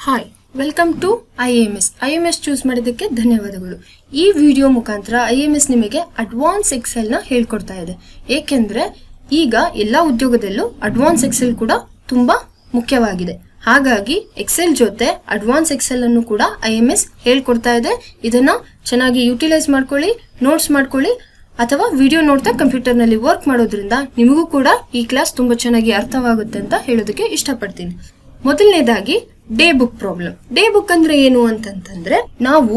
Hi, welcome to IAMS choose ಮಾಡಿದ್ದಕ್ಕೆ ಧನ್ಯವಾದಗಳು. ಈ ವಿಡಿಯೋ ಮುಖಾಂತರ IAMS ನಿಮಗೆ ಅಡ್ವಾನ್ಸ್ ಎಕ್ಸೆಲ್ ನ ಹೇಳ್ಕೊಡ್ತಾ ಇದೆ. ಏಕೆಂದ್ರೆ ಈಗ ಎಲ್ಲ ಉದ್ಯೋಗದಲ್ಲೂ ಅಡ್ವಾನ್ಸ್ ಎಕ್ಸೆಲ್ ಕೂಡ ತುಂಬಾ ಮುಖ್ಯವಾಗಿದೆ. ಹಾಗಾಗಿ ಎಕ್ಸೆಲ್ ಜೊತೆ ಅಡ್ವಾನ್ಸ್ ಎಕ್ಸೆಲ್ ಅನ್ನು ಕೂಡ IAMS ಹೇಳ್ಕೊಡ್ತಾ ಇದೆ. ಇದನ್ನ ಚೆನ್ನಾಗಿ ಯುಟಿಲೈಸ್ ಮಾಡ್ಕೊಳ್ಳಿ, ನೋಟ್ಸ್ ಮಾಡ್ಕೊಳ್ಳಿ, ಅಥವಾ ವಿಡಿಯೋ ನೋಡ್ತಾ ಕಂಪ್ಯೂಟರ್ ನಲ್ಲಿ ವರ್ಕ್ ಮಾಡೋದ್ರಿಂದ ನಿಮಗೂ ಕೂಡ ಈ ಕ್ಲಾಸ್ ತುಂಬಾ ಚೆನ್ನಾಗಿ ಅರ್ಥವಾಗುತ್ತೆ ಅಂತ ಹೇಳೋದಕ್ಕೆ ಇಷ್ಟಪಡ್ತೀನಿ. ಮೊದಲನೇದಾಗಿ day book problem. Day book ಅಂದ್ರೆ ಏನು ಅಂತಂದ್ರೆ, ನಾವು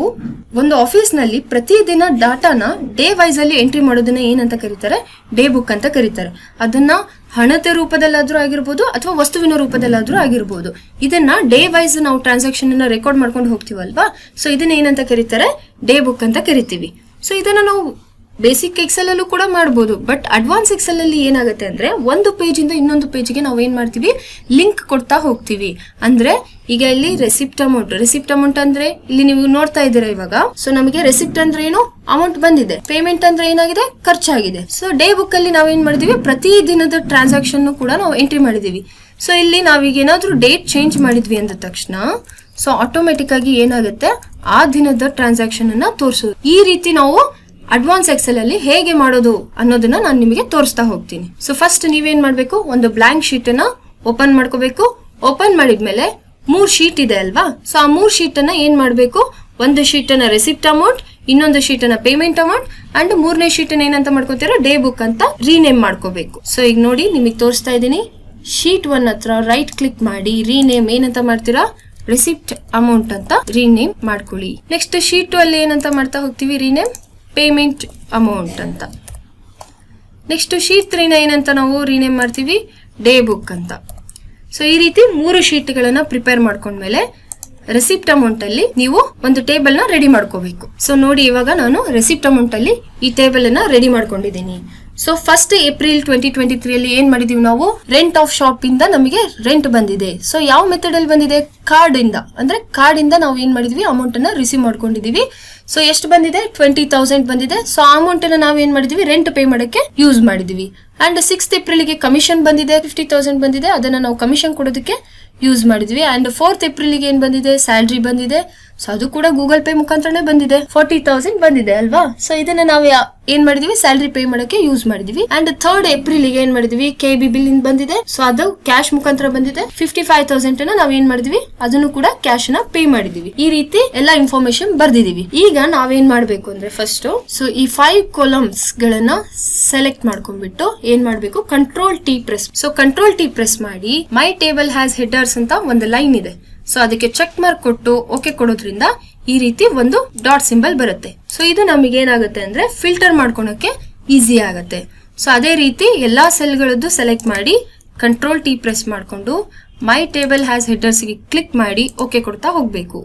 ಒಂದು ಆಫೀಸ್ ನಲ್ಲಿ ಪ್ರತಿದಿನ ಡಾಟಾನ ಡೇ ವೈಸ್ ಅಲ್ಲಿ ಎಂಟ್ರಿ ಮಾಡೋದನ್ನ ಏನಂತ ಕರೀತಾರೆ? ಡೇ ಬುಕ್ ಅಂತ ಕರೀತಾರೆ. ಅದನ್ನ ಹಣತೆ ರೂಪದಲ್ಲಾದ್ರೂ ಆಗಿರ್ಬೋದು ಅಥವಾ ವಸ್ತುವಿನ ರೂಪದಲ್ಲಾದ್ರೂ ಆಗಿರ್ಬೋದು. ಇದನ್ನ ಡೇ ವೈಸ್ ನಾವು ಟ್ರಾನ್ಸಾಕ್ಷನ್ ಅನ್ನ ರೆಕಾರ್ಡ್ ಮಾಡ್ಕೊಂಡು ಹೋಗ್ತೀವಲ್ವಾ, ಸೊ ಇದನ್ನ ಏನಂತ ಕರೀತಾರೆ? ಡೇ ಬುಕ್ ಅಂತ ಕರಿತೀವಿ. ಸೊ ಇದನ್ನ ನಾವು ಬೇಸಿಕ್ ಎಕ್ಸೆಲ್ ಅಲ್ಲೂ ಕೂಡ ಮಾಡಬಹುದು. ಬಟ್ ಅಡ್ವಾನ್ಸ್ ಎಕ್ಸೆಲ್ ಅಲ್ಲಿ ಏನಾಗುತ್ತೆ ಅಂದ್ರೆ, ಒಂದು ಪೇಜ್ ಇಂದ ಇನ್ನೊಂದು ಪೇಜ್ಗೆ ನಾವು ಏನ್ ಮಾಡ್ತೀವಿ, ಲಿಂಕ್ ಕೊಡ್ತಾ ಹೋಗ್ತೀವಿ. ಅಂದ್ರೆ ಈಗ ಇಲ್ಲಿ ರೆಸಿಪ್ಟ್ ಅಮೌಂಟ್ ಅಂದ್ರೆ ಇಲ್ಲಿ ನೀವು ನೋಡ್ತಾ ಇದ್ದೀರಾ ಇವಾಗ. ಸೊ ನಮಗೆ ರೆಸಿಪ್ಟ್ ಅಂದ್ರೆ ಏನು? ಅಮೌಂಟ್ ಬಂದಿದೆ. ಪೇಮೆಂಟ್ ಅಂದ್ರೆ ಏನಾಗಿದೆ? ಖರ್ಚಾಗಿದೆ. ಸೊ ಡೇ ಬುಕ್ ಅಲ್ಲಿ ನಾವೇನ್ ಮಾಡಿದೀವಿ, ಪ್ರತಿ ದಿನದ ಟ್ರಾನ್ಸಾಕ್ಷನ್ ಕೂಡ ನಾವು ಎಂಟ್ರಿ ಮಾಡಿದೀವಿ. ಸೊ ಇಲ್ಲಿ ನಾವೀಗ ಏನಾದ್ರೂ ಡೇಟ್ ಚೇಂಜ್ ಮಾಡಿದ್ವಿ ಅಂದ ತಕ್ಷಣ ಸೊ ಆಟೋಮೆಟಿಕ್ ಆಗಿ ಏನಾಗುತ್ತೆ, ಆ ದಿನದ ಟ್ರಾನ್ಸಾಕ್ಷನ್ ಅನ್ನ ತೋರಿಸೋದು. ಈ ರೀತಿ ನಾವು ಅಡ್ವಾನ್ಸ್ ಎಕ್ಸೆಲ್ ಅಲ್ಲಿ ಹೇಗೆ ಮಾಡೋದು ಅನ್ನೋದನ್ನ ನಾನು ನಿಮಗೆ ತೋರಿಸ್ತಾ ಹೋಗ್ತೀನಿ. ಸೊ ಫಸ್ಟ್ ನೀವೇನ್ ಮಾಡ್ಬೇಕು, ಒಂದು ಬ್ಲಾಂಕ್ ಶೀಟ್ ಅನ್ನ ಓಪನ್ ಮಾಡ್ಕೋಬೇಕು. ಓಪನ್ ಮಾಡಿದ್ಮೇಲೆ 3 ಶೀಟ್ ಇದೆ ಅಲ್ವಾ, ಸೊ ಆ 3 ಶೀಟ್ ಅನ್ನ ಏನ್ ಮಾಡ್ಬೇಕು, ಒಂದು ಶೀಟ್ ಅನ್ನ ರೆಸಿಪ್ಟ್ ಅಮೌಂಟ್, ಇನ್ನೊಂದು ಶೀಟ್ ಅನ್ನ ಪೇಮೆಂಟ್ ಅಮೌಂಟ್, ಅಂಡ್ 3ನೇ ಶೀಟ್ ಅನ್ನ ಏನಂತ ಮಾಡ್ಕೋತೀರಾ, ಡೇ ಬುಕ್ ಅಂತ ರೀನೇಮ್ ಮಾಡ್ಕೋಬೇಕು. ಸೊ ಈಗ ನೋಡಿ ನಿಮಗೆ ತೋರಿಸ್ತಾ ಇದ್ದೀನಿ. ಶೀಟ್ 1 ಹತ್ರ ರೈಟ್ ಕ್ಲಿಕ್ ಮಾಡಿ ರೀನೇಮ್ ಏನಂತ ಮಾಡ್ತೀರಾ, ರೆಸಿಪ್ಟ್ ಅಮೌಂಟ್ ಅಂತ ರೀನೇಮ್ ಮಾಡ್ಕೊಳ್ಳಿ. ನೆಕ್ಸ್ಟ್ ಶೀಟ್ 2 ಅಲ್ಲಿ ಏನಂತ ಮಾಡ್ತಾ ಹೋಗ್ತೀವಿ, ರೀನೇಮ್ ಪೇಮೆಂಟ್ ಅಮೌಂಟ್ ಅಂತ. ನೆಕ್ಸ್ಟ್ ಶೀಟ್ 3 ನ ಏನಂತ ನಾವು ರೀನೇಮ್ ಮಾಡ್ತೀವಿ, ಡೇ ಬುಕ್ ಅಂತ. ಸೊ ಈ ರೀತಿ 3 ಶೀಟ್ ಗಳನ್ನ ಪ್ರಿಪೇರ್ ಮಾಡ್ಕೊಂಡ್ಮೇಲೆ ರೆಸಿಪ್ಟ್ ಅಮೌಂಟ್ ಅಲ್ಲಿ ನೀವು ಒಂದು ಟೇಬಲ್ ನ ರೆಡಿ ಮಾಡ್ಕೋಬೇಕು. ಸೊ ನೋಡಿ ಇವಾಗ ನಾನು ರೆಸಿಪ್ಟ್ ಅಮೌಂಟ್ ಅಲ್ಲಿ ಈ ಟೇಬಲ್ ಅನ್ನ ರೆಡಿ ಮಾಡ್ಕೊಂಡಿದ್ದೀನಿ. ಸೊ 1 ಏಪ್ರಿಲ್ 2023 ಅಲ್ಲಿ ಏನ್ ಮಾಡಿದೀವಿ ನಾವು, ರೆಂಟ್ ಆಫ್ ಶಾಪ್ ಇಂದ ನಮಗೆ ರೆಂಟ್ ಬಂದಿದೆ. ಸೊ ಯಾವ ಮೆಥಡ್ ಅಲ್ಲಿ ಬಂದಿದೆ, ಕಾರ್ಡ್ ಇಂದ. ಅಂದ್ರೆ ಕಾರ್ಡ್ ಇಂದ ನಾವು ಏನ್ ಮಾಡಿದ್ವಿ, ಅಮೌಂಟ್ ಅನ್ನ ರಿಸೀವ್ ಮಾಡ್ಕೊಂಡಿದೀವಿ. ಸೊ ಎಷ್ಟು ಬಂದಿದೆ, 20,000 ಬಂದಿದೆ. ಸೊ ಆ ಅಮೌಂಟ್ ಅನ್ನ ನಾವ್ ಏನ್ ಮಾಡಿದ್ವಿ, ರೆಂಟ್ ಪೇ ಮಾಡಕ್ಕೆ ಯೂಸ್ ಮಾಡಿದ್ವಿ. ಅಂಡ್ 6th ಏಪ್ರಿಲ್ಗೆ ಕಮಿಷನ್ ಬಂದಿದೆ, 50,000 ಬಂದಿದೆ. ಅದನ್ನ ನಾವು ಕಮಿಷನ್ ಕೊಡೋದಕ್ಕೆ ಯೂಸ್ ಮಾಡಿದ್ವಿ. ಅಂಡ್ 4th ಏಪ್ರಿಲ್ಗೆ ಏನ್ ಬಂದಿದೆ, ಸ್ಯಾಲ್ರಿ ಬಂದಿದೆ. ಸೊ ಅದು ಕೂಡ ಗೂಗಲ್ ಪೇ ಮುಖಾಂತರನೇ ಬಂದಿದೆ, 40,000 ಬಂದಿದೆ ಅಲ್ವಾ. ಸೊ ಇದನ್ನ ನಾವು ಏನ್ ಮಾಡಿದ್ವಿ, ಸ್ಯಾಲ್ರಿ ಪೇ ಮಾಡಕ್ಕೆ ಯೂಸ್ ಮಾಡಿದ್ವಿ. ಅಂಡ್ 3rd ಏಪ್ರಿಲ್ಗೆ ಏನ್ ಮಾಡಿದ್ವಿ, KB ಬಿಲ್ ಬಂದಿದೆ. ಸೊ ಅದು ಕ್ಯಾಶ್ ಮುಖಾಂತರ ಬಂದಿದೆ. 55,000 ಅನ್ನ ನಾವ್ ಏನ್ ಮಾಡಿದ್ವಿ, ಅದನ್ನು ಕೂಡ ಕ್ಯಾಶ್ ನ ಪೇ ಮಾಡಿದೀವಿ. ಈ ರೀತಿ ಎಲ್ಲಾ ಇನ್ಫಾರ್ಮೇಶನ್ ಬರ್ದಿದೀವಿ. ಈಗ ನಾವೇನ್ ಮಾಡ್ಬೇಕು ಅಂದ್ರೆ, ಫಸ್ಟ್ ಸೊ ಈ 5 ಕಾಲಮ್ಸ್ ಗಳನ್ನ ಸೆಲೆಕ್ಟ್ ಮಾಡ್ಕೊಂಡ್ಬಿಟ್ಟು ಏನ್ ಮಾಡ್ಬೇಕು, Ctrl+T press. So Ctrl+T press ಮಾಡಿ ಮೈ ಟೇಬಲ್ ಹ್ಯಾಸ್ ಹೆಡರ್ಸ್ ಅಂತ ಒಂದು ಲೈನ್ ಇದೆ. ಸೊ ಅದಕ್ಕೆ ಚೆಕ್ ಮಾರ್ಕ್ ಕೊಟ್ಟು ಓಕೆ ಕೊಡೋದ್ರಿಂದ ಈ ರೀತಿ ಒಂದು ಡಾಟ್ ಸಿಂಬಲ್ ಬರುತ್ತೆ. ಸೊ ಇದು ನಮಗೆ ಏನಾಗುತ್ತೆ ಅಂದ್ರೆ, ಫಿಲ್ಟರ್ ಮಾಡ್ಕೊಳಕ್ಕೆ ಈಸಿ ಆಗುತ್ತೆ. ಸೊ ಅದೇ ರೀತಿ ಎಲ್ಲಾ ಸೆಲ್ ಗಳದ್ದು ಸೆಲೆಕ್ಟ್ ಮಾಡಿ Ctrl+T ಪ್ರೆಸ್ ಮಾಡ್ಕೊಂಡು ಮೈ ಟೇಬಲ್ ಹ್ಯಾಸ್ ಹೆಡರ್ಸ್ ಗೆ ಕ್ಲಿಕ್ ಮಾಡಿ ಓಕೆ ಕೊಡ್ತಾ ಹೋಗ್ಬೇಕು.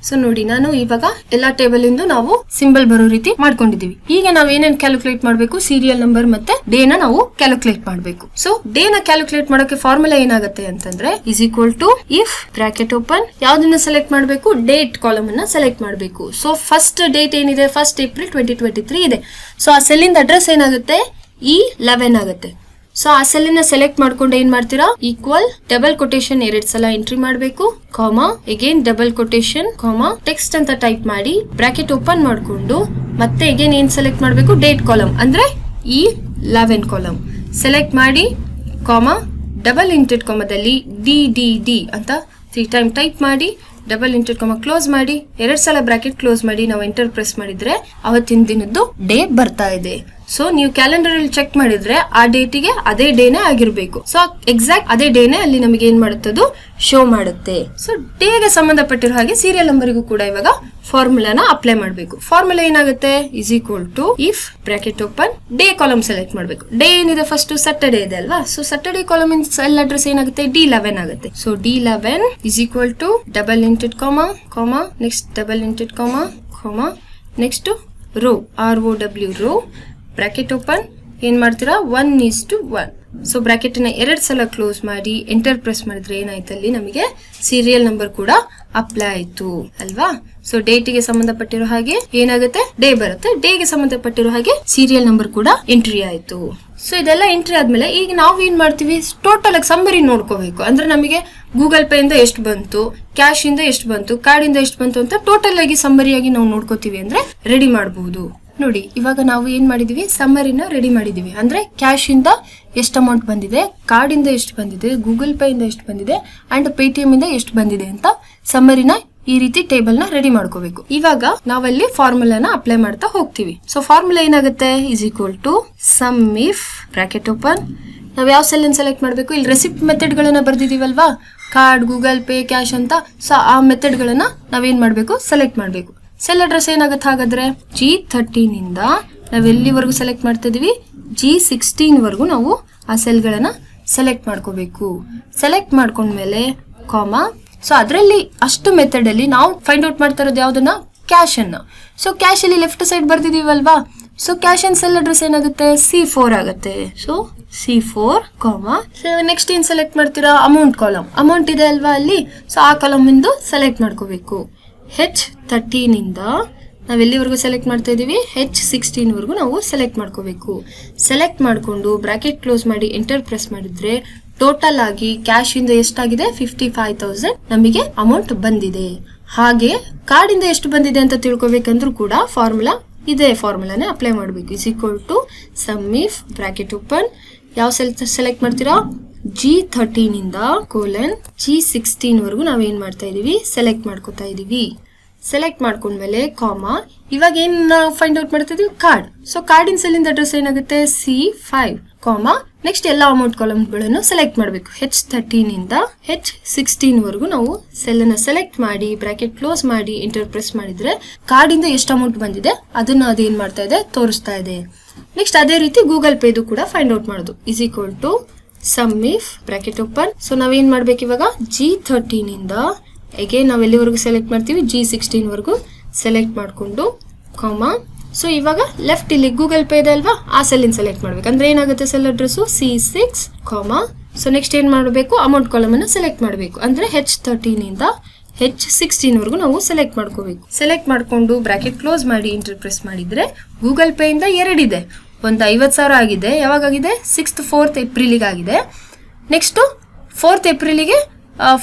ಸೊ ನೋಡಿ, ನಾನು ಇವಾಗ ಎಲ್ಲಾ ಟೇಬಲ್ ಇಂದು ನಾವು ಸಿಂಬಲ್ ಬರೋ ರೀತಿ ಮಾಡ್ಕೊಂಡಿದೀವಿ. ಈಗ ನಾವ್ ಏನೇನ್ ಕ್ಯಾಲ್ಕುಲೇಟ್ ಮಾಡ್ಬೇಕು, ಸೀರಿಯಲ್ ನಂಬರ್ ಮತ್ತೆ ಡೇ ನ ನಾವು ಕ್ಯಾಲ್ಕುಲೇಟ್ ಮಾಡ್ಬೇಕು. ಸೊ ಡೇ ನ ಕ್ಯಾಲ್ಕುಲೇಟ್ ಮಾಡೋಕೆ ಫಾರ್ಮುಲಾ ಏನಾಗುತ್ತೆ ಅಂತಂದ್ರೆ, ಇಫ್ ಬ್ರಾಕೆಟ್ ಓಪನ್, ಯಾವ್ದನ್ನ ಸೆಲೆಕ್ಟ್ ಮಾಡ್ಬೇಕು, ಡೇಟ್ ಕಾಲಮ್ ಅನ್ನ ಸೆಲೆಕ್ಟ್ ಮಾಡ್ಬೇಕು. ಸೊ ಫಸ್ಟ್ ಡೇಟ್ ಏನಿದೆ, 1 ಏಪ್ರಿಲ್ 2023 ಇದೆ. ಸೊ ಆ ಸೆಲ್ ಇಂದ ಅಡ್ರೆಸ್ ಏನಾಗುತ್ತೆ, E11 ಆಗುತ್ತೆ. ಸೊ ಆ ಸೆಲ್ ನ ಸೆಲೆಕ್ಟ್ ಮಾಡ್ಕೊಂಡು ಏನ್ ಮಾಡ್ತೀರಾ, ಈಕ್ವಲ್ ಡಬಲ್ ಕೊಟೇಶನ್ 2 ಸಲ ಎಂಟ್ರಿ ಮಾಡ್ಬೇಕು, comma again double quotation, comma text ಅಂತ ಟೈಪ್ ಮಾಡಿ ಬ್ರಾಕೆಟ್ ಓಪನ್ ಮಾಡ್ಕೊಂಡು ಮತ್ತೆ ಅಗೇನ್ ಏನ್ ಸೆಲೆಕ್ಟ್ ಮಾಡ್ಬೇಕು, ಡೇಟ್ ಕಾಲಮ್ ಅಂದ್ರೆ E11 ಕಾಲಮ್ ಸೆಲೆಕ್ಟ್ ಮಾಡಿ, ಕಾಮಾ ಡಬಲ್ ಇಂಟೆಡ್ ಕಾಮದಲ್ಲಿ DDD ಅಂತ 3 ಟೈಮ್ ಟೈಪ್ ಮಾಡಿ, ಡಬಲ್ ಇಂಟೆಡ್ ಕಾಮ ಕ್ಲೋಸ್ ಮಾಡಿ, 2 ಸಲ ಬ್ರಾಕೆಟ್ ಕ್ಲೋಸ್ ಮಾಡಿ ನಾವು ಎಂಟರ್ ಪ್ರೆಸ್ ಮಾಡಿದ್ರೆ ಅವತ್ತಿನ ದಿನದ್ದು ಡೇ ಬರ್ತಾ ಇದೆ. ಸೊ ನೀವು ಕ್ಯಾಲೆಂಡರ್ ಅಲ್ಲಿ ಚೆಕ್ ಮಾಡಿದ್ರೆ ಆ ಡೇಟಿಗೆ ಅದೇ ಡೇನೇ ಆಗಿರ್ಬೇಕು. ಸೊ ಎಕ್ಸಾಕ್ಟ್ ಅದೇ ಡೇನೇ ಅಲ್ಲಿ ನಮಗೆ ಏನ್ ಮಾಡುತ್ತದು, ಶೋ ಮಾಡುತ್ತೆ. ಸೊ ಡೇಗೆ ಸಂಬಂಧಪಟ್ಟಿರೋ ಹಾಗೆ ಸೀರಿಯಲ್ ನಂಬರ್ಗೂ ಕೂಡ ಇವಾಗ ಫಾರ್ಮುಲಾನ ಅಪ್ಲೈ ಮಾಡಬೇಕು. ಫಾರ್ಮುಲಾ ಏನಾಗುತ್ತೆ, if bracket open day column select ಮಾಡಬೇಕು. ಡೇ ಏನಿದೆ, ಫಸ್ಟ್ ಸ್ಯಾಟರ್ಡೇ ಇದೆ ಅಲ್ವಾ. So Saturday column in cell address ಏನಾಗುತ್ತೆ, D11 ಆಗುತ್ತೆ. So D11 double inverted comma, comma next double inverted comma, comma next row, ROW row, bracket open ಏನ್ ಮಾಡ್ತೀರಾ, 1:1. So bracket ನ 2 ಸಲ ಕ್ಲೋಸ್ ಮಾಡಿ ಎಂಟರ್ ಪ್ರೆಸ್ ಮಾಡಿದ್ರೆ ಏನಾಯ್ತು, ಅಲ್ಲಿ ನಮಗೆ ಸೀರಿಯಲ್ ನಂಬರ್ ಕೂಡ ಅಪ್ಲೈ ಆಯ್ತು ಅಲ್ವಾ. ಸೊ ಡೇಟಿಗೆ ಸಂಬಂಧಪಟ್ಟಿರೋ ಹಾಗೆ ಏನಾಗುತ್ತೆ, ಡೇ ಬರುತ್ತೆ. ಡೇಗೆ ಸಂಬಂಧಪಟ್ಟಿರೋ ಹಾಗೆ ಸೀರಿಯಲ್ ನಂಬರ್ ಕೂಡ ಎಂಟ್ರಿ ಆಯ್ತು. ಸೊ ಇದೆಲ್ಲ ಎಂಟ್ರಿ ಆದ್ಮೇಲೆ ಈಗ ನಾವು ಏನ್ ಮಾಡ್ತೀವಿ, ಟೋಟಲ್ ಆಗಿ ಸಮ್ಮರಿ ನೋಡ್ಕೋಬೇಕು. ಅಂದ್ರೆ ನಮಗೆ ಗೂಗಲ್ ಪೇ ಇಂದ ಎಷ್ಟು ಬಂತು, ಕ್ಯಾಶ್ ಇಂದ ಎಷ್ಟು ಬಂತು, ಕಾರ್ಡ್ ಇಂದ ಎಷ್ಟು ಬಂತು ಅಂತ ಟೋಟಲ್ ಆಗಿ ಸಮ್ಮರಿಯಾಗಿ ನಾವು ನೋಡ್ಕೋತೀವಿ ಅಂದ್ರೆ ರೆಡಿ ಮಾಡಬಹುದು. ನೋಡಿ ಇವಾಗ ನಾವು ಏನ್ ಮಾಡಿದೀವಿ, ಸಮ್ಮರಿನ ರೆಡಿ ಮಾಡಿದೀವಿ. ಅಂದ್ರೆ ಕ್ಯಾಶ್ ಇಂದ ಎಷ್ಟು ಅಮೌಂಟ್ ಬಂದಿದೆ, ಕಾರ್ಡ್ ಇಂದ ಎಷ್ಟು ಬಂದಿದೆ, ಗೂಗಲ್ ಪೇ ಇಂದ ಎಷ್ಟು ಬಂದಿದೆ ಅಂಡ್ ಪೇಟಿಎಂ ಇಂದ ಎಷ್ಟು ಬಂದಿದೆ ಅಂತ ಸಮ್ಮರಿನ ಈ ರೀತಿ ಟೇಬಲ್ ನ ರೆಡಿ ಮಾಡ್ಕೋಬೇಕು. ಇವಾಗ ನಾವಲ್ಲಿ ಫಾರ್ಮುಲಾನ ಅಪ್ಲೈ ಮಾಡ್ತಾ ಹೋಗ್ತೀವಿ. ಸೊ ಫಾರ್ಮುಲಾ ಏನಾಗುತ್ತೆ, is equal to sum if bracket open, ನಾವ್ ಯಾವ ಸೆಲ್ ಅನ್ನು ಸೆಲೆಕ್ಟ್ ಮಾಡಬೇಕು, ಇಲ್ಲಿ ರೆಸಿಪ್ಟ್ ಮೆಥಡ್ ಗಳನ್ನ ಬರ್ದಿದೀವಲ್ವಾ, ಕಾರ್ಡ್, ಗೂಗಲ್ ಪೇ, ಕ್ಯಾಶ್ ಅಂತ. ಸೊ ಆ ಮೆಥಡ್ ಗಳನ್ನ ನಾವೇನ್ ಮಾಡ್ಬೇಕು, ಸೆಲೆಕ್ಟ್ ಮಾಡ್ಬೇಕು. ಸೆಲ್ ಅಡ್ರೆಸ್ ಏನಾಗುತ್ತೆ ಹಾಗಾದ್ರೆ, G13 ಇಂದ ನಾವ್ ಎಲ್ಲಿವರೆಗೂ ಸೆಲೆಕ್ಟ್ ಮಾಡ್ತಾ ಇದೀವಿ, G16 ವರೆಗೂ ನಾವು ಆ ಸೆಲ್ ಗಳನ್ನ ಸೆಲೆಕ್ಟ್ ಮಾಡ್ಕೋಬೇಕು. ಸೆಲೆಕ್ಟ್ ಮಾಡ್ಕೊಂಡ್ಮೇಲೆ ಕಾಮಾ. ಸೊ ಅದರಲ್ಲಿ ಅಷ್ಟು ಮೆಥಡ್ ಅಲ್ಲಿ ನಾವು ಫೈಂಡ್ ಔಟ್ ಮಾಡ್ತಾ ಇರೋದು ಯಾವ್ದನ್ನ, ಕ್ಯಾಶ್ ಅನ್ನ. ಸೊ ಕ್ಯಾಶ್ ಅಲ್ಲಿ ಲೆಫ್ಟ್ ಸೈಡ್ ಬರ್ದಿದೀವಲ್ವಾ, so cash and cell address ಏನಾಗುತ್ತೆ, C4 ಆಗುತ್ತೆ. So C4 comma. ನೆಕ್ಸ್ಟ್ ಏನ್ ಸೆಲೆಕ್ಟ್ ಮಾಡ್ತೀರಾ, ಅಮೌಂಟ್ ಕಾಲಮ್. ಅಮೌಂಟ್ ಇದೆ ಅಲ್ವಾ ಅಲ್ಲಿ, ಸೊ ಆ ಕಾಲಮ್ ಇಂದು ಸೆಲೆಕ್ಟ್ ಮಾಡ್ಕೋಬೇಕು. H13 ಇಂದ ನಾವೆಲ್ಲಿವರೆಗೂ ಸೆಲೆಕ್ಟ್ ಮಾಡ್ತಾ ಇದೀವಿ, H16 ವರೆಗೂ ನಾವು ಸೆಲೆಕ್ಟ್ ಮಾಡ್ಕೋಬೇಕು. ಸೆಲೆಕ್ಟ್ ಮಾಡ್ಕೊಂಡು ಬ್ರಾಕೆಟ್ ಕ್ಲೋಸ್ ಮಾಡಿ ಎಂಟರ್ ಪ್ರೆಸ್ ಮಾಡಿದ್ರೆ ಟೋಟಲ್ ಆಗಿ ಕ್ಯಾಶ್ ಇಂದ ಎಷ್ಟಾಗಿದೆ, 55,000 ನಮಗೆ ಅಮೌಂಟ್ ಬಂದಿದೆ. ಹಾಗೆ ಕಾರ್ಡ್ ಇಂದ ಎಷ್ಟು ಬಂದಿದೆ ಅಂತ ತಿಳ್ಕೊಬೇಕಂದ್ರೂ ಕೂಡ ಫಾರ್ಮುಲಾ ಇದೇ ಫಾರ್ಮುಲಾನೇ ಅಪ್ಲೈ ಮಾಡಬೇಕು. Is equal to sum if bracket open, ಯಾವ ಸೆಲ್ ಸೆಲೆಕ್ಟ್ ಮಾಡ್ತೀರಾ, G13 ಇಂದ ಕೋಲನ್ G16 ವರೆಗೂ ನಾವೇನ್ ಮಾಡ್ತಾ ಇದೀವಿ, ಸೆಲೆಕ್ಟ್ ಮಾಡ್ಕೋತಾ ಇದೀವಿ. ಸೆಲೆಕ್ಟ್ ಮಾಡ್ಕೊಂಡ್ಮೇಲೆ ಕಾಮಾ. ಇವಾಗ ಏನ್ ನಾವು ಫೈಂಡ್ ಔಟ್ ಮಾಡ್ತಾ ಇದೀವಿ, ಕಾರ್ಡ್. ಸೊ ಕಾರ್ಡ್ ಇನ್ ಸೆಲ್ ಇಂದ ಅಡ್ರೆಸ್ ಏನಾಗುತ್ತೆ, C5 ಕಾಮಾ. ನೆಕ್ಸ್ಟ್ ಎಲ್ಲ ಅಮೌಂಟ್ ಕಾಲಮ್ ಗಳನ್ನು ಸೆಲೆಕ್ಟ್ ಮಾಡಬೇಕು. H13 ಇಂದ H16 ವರೆಗೂ ನಾವು ಸೆಲ್ ಅನ್ನ ಸೆಲೆಕ್ಟ್ ಮಾಡಿ ಬ್ರಾಕೆಟ್ ಕ್ಲೋಸ್ ಮಾಡಿ ಎಂಟರ್ ಪ್ರೆಸ್ ಮಾಡಿದ್ರೆ ಕಾರ್ಡ್ ಇಂದ ಎಷ್ಟು ಅಮೌಂಟ್ ಬಂದಿದೆ ಅದನ್ನ ಅದೇನ್ ಮಾಡ್ತಾ ಇದೆ, ತೋರಿಸ್ತಾ ಇದೆ. ನೆಕ್ಸ್ಟ್ ಅದೇ ರೀತಿ ಗೂಗಲ್ ಪೇದು ಕೂಡ ಫೈಂಡ್ ಔಟ್ ಮಾಡೋದು. Is equal to sum if bracket open. So ನಾವೇನ್ ಮಾಡ್ಬೇಕು ಇವಾಗ, G13 ಇಂದ ಅಗೇನ್ ನಾವ್ ಎಲ್ಲಿವರೆಗೂ ಸೆಲೆಕ್ಟ್ ಮಾಡ್ತೀವಿ, G16 ವರೆಗೂ ಸೆಲೆಕ್ಟ್ ಮಾಡ್ಕೊಂಡು ಕಾಮಾ. ಸೊ ಇವಾಗ ಲೆಫ್ಟ್ ಇಲ್ಲಿ ಗೂಗಲ್ ಪೇ ಇದೆ ಅಲ್ವಾ, ಆ ಸೆಲ್ ಇನ್ ಸೆಲೆಕ್ಟ್ ಮಾಡ್ಬೇಕು. ಅಂದ್ರೆ ಏನಾಗುತ್ತೆ, cell address C6 comma. So next ಏನ್ ಮಾಡಬೇಕು, ಅಮೌಂಟ್ ಕಾಲಮ್ ಅನ್ನ ಸೆಲೆಕ್ಟ್ ಮಾಡಬೇಕು. ಅಂದ್ರೆ H13 ಇಂದ H16 ವರೆಗೂ ನಾವು ಸೆಲೆಕ್ಟ್ ಮಾಡ್ಕೋಬೇಕು. ಸೆಲೆಕ್ಟ್ ಮಾಡ್ಕೊಂಡು ಬ್ರಾಕೆಟ್ ಕ್ಲೋಸ್ ಮಾಡಿ ಎಂಟರ್ ಪ್ರೆಸ್ ಮಾಡಿದ್ರೆ ಗೂಗಲ್ ಪೇ ಇಂದ 2 ಇದೆ, ಒಂದು 50,000 ಆಗಿದೆ. ಯಾವಾಗ ಆಗಿದೆ, 4th ಏಪ್ರಿಲಿಗೆ ಆಗಿದೆ. ನೆಕ್ಸ್ಟ್ 4th ಏಪ್ರಿಲಿಗೆ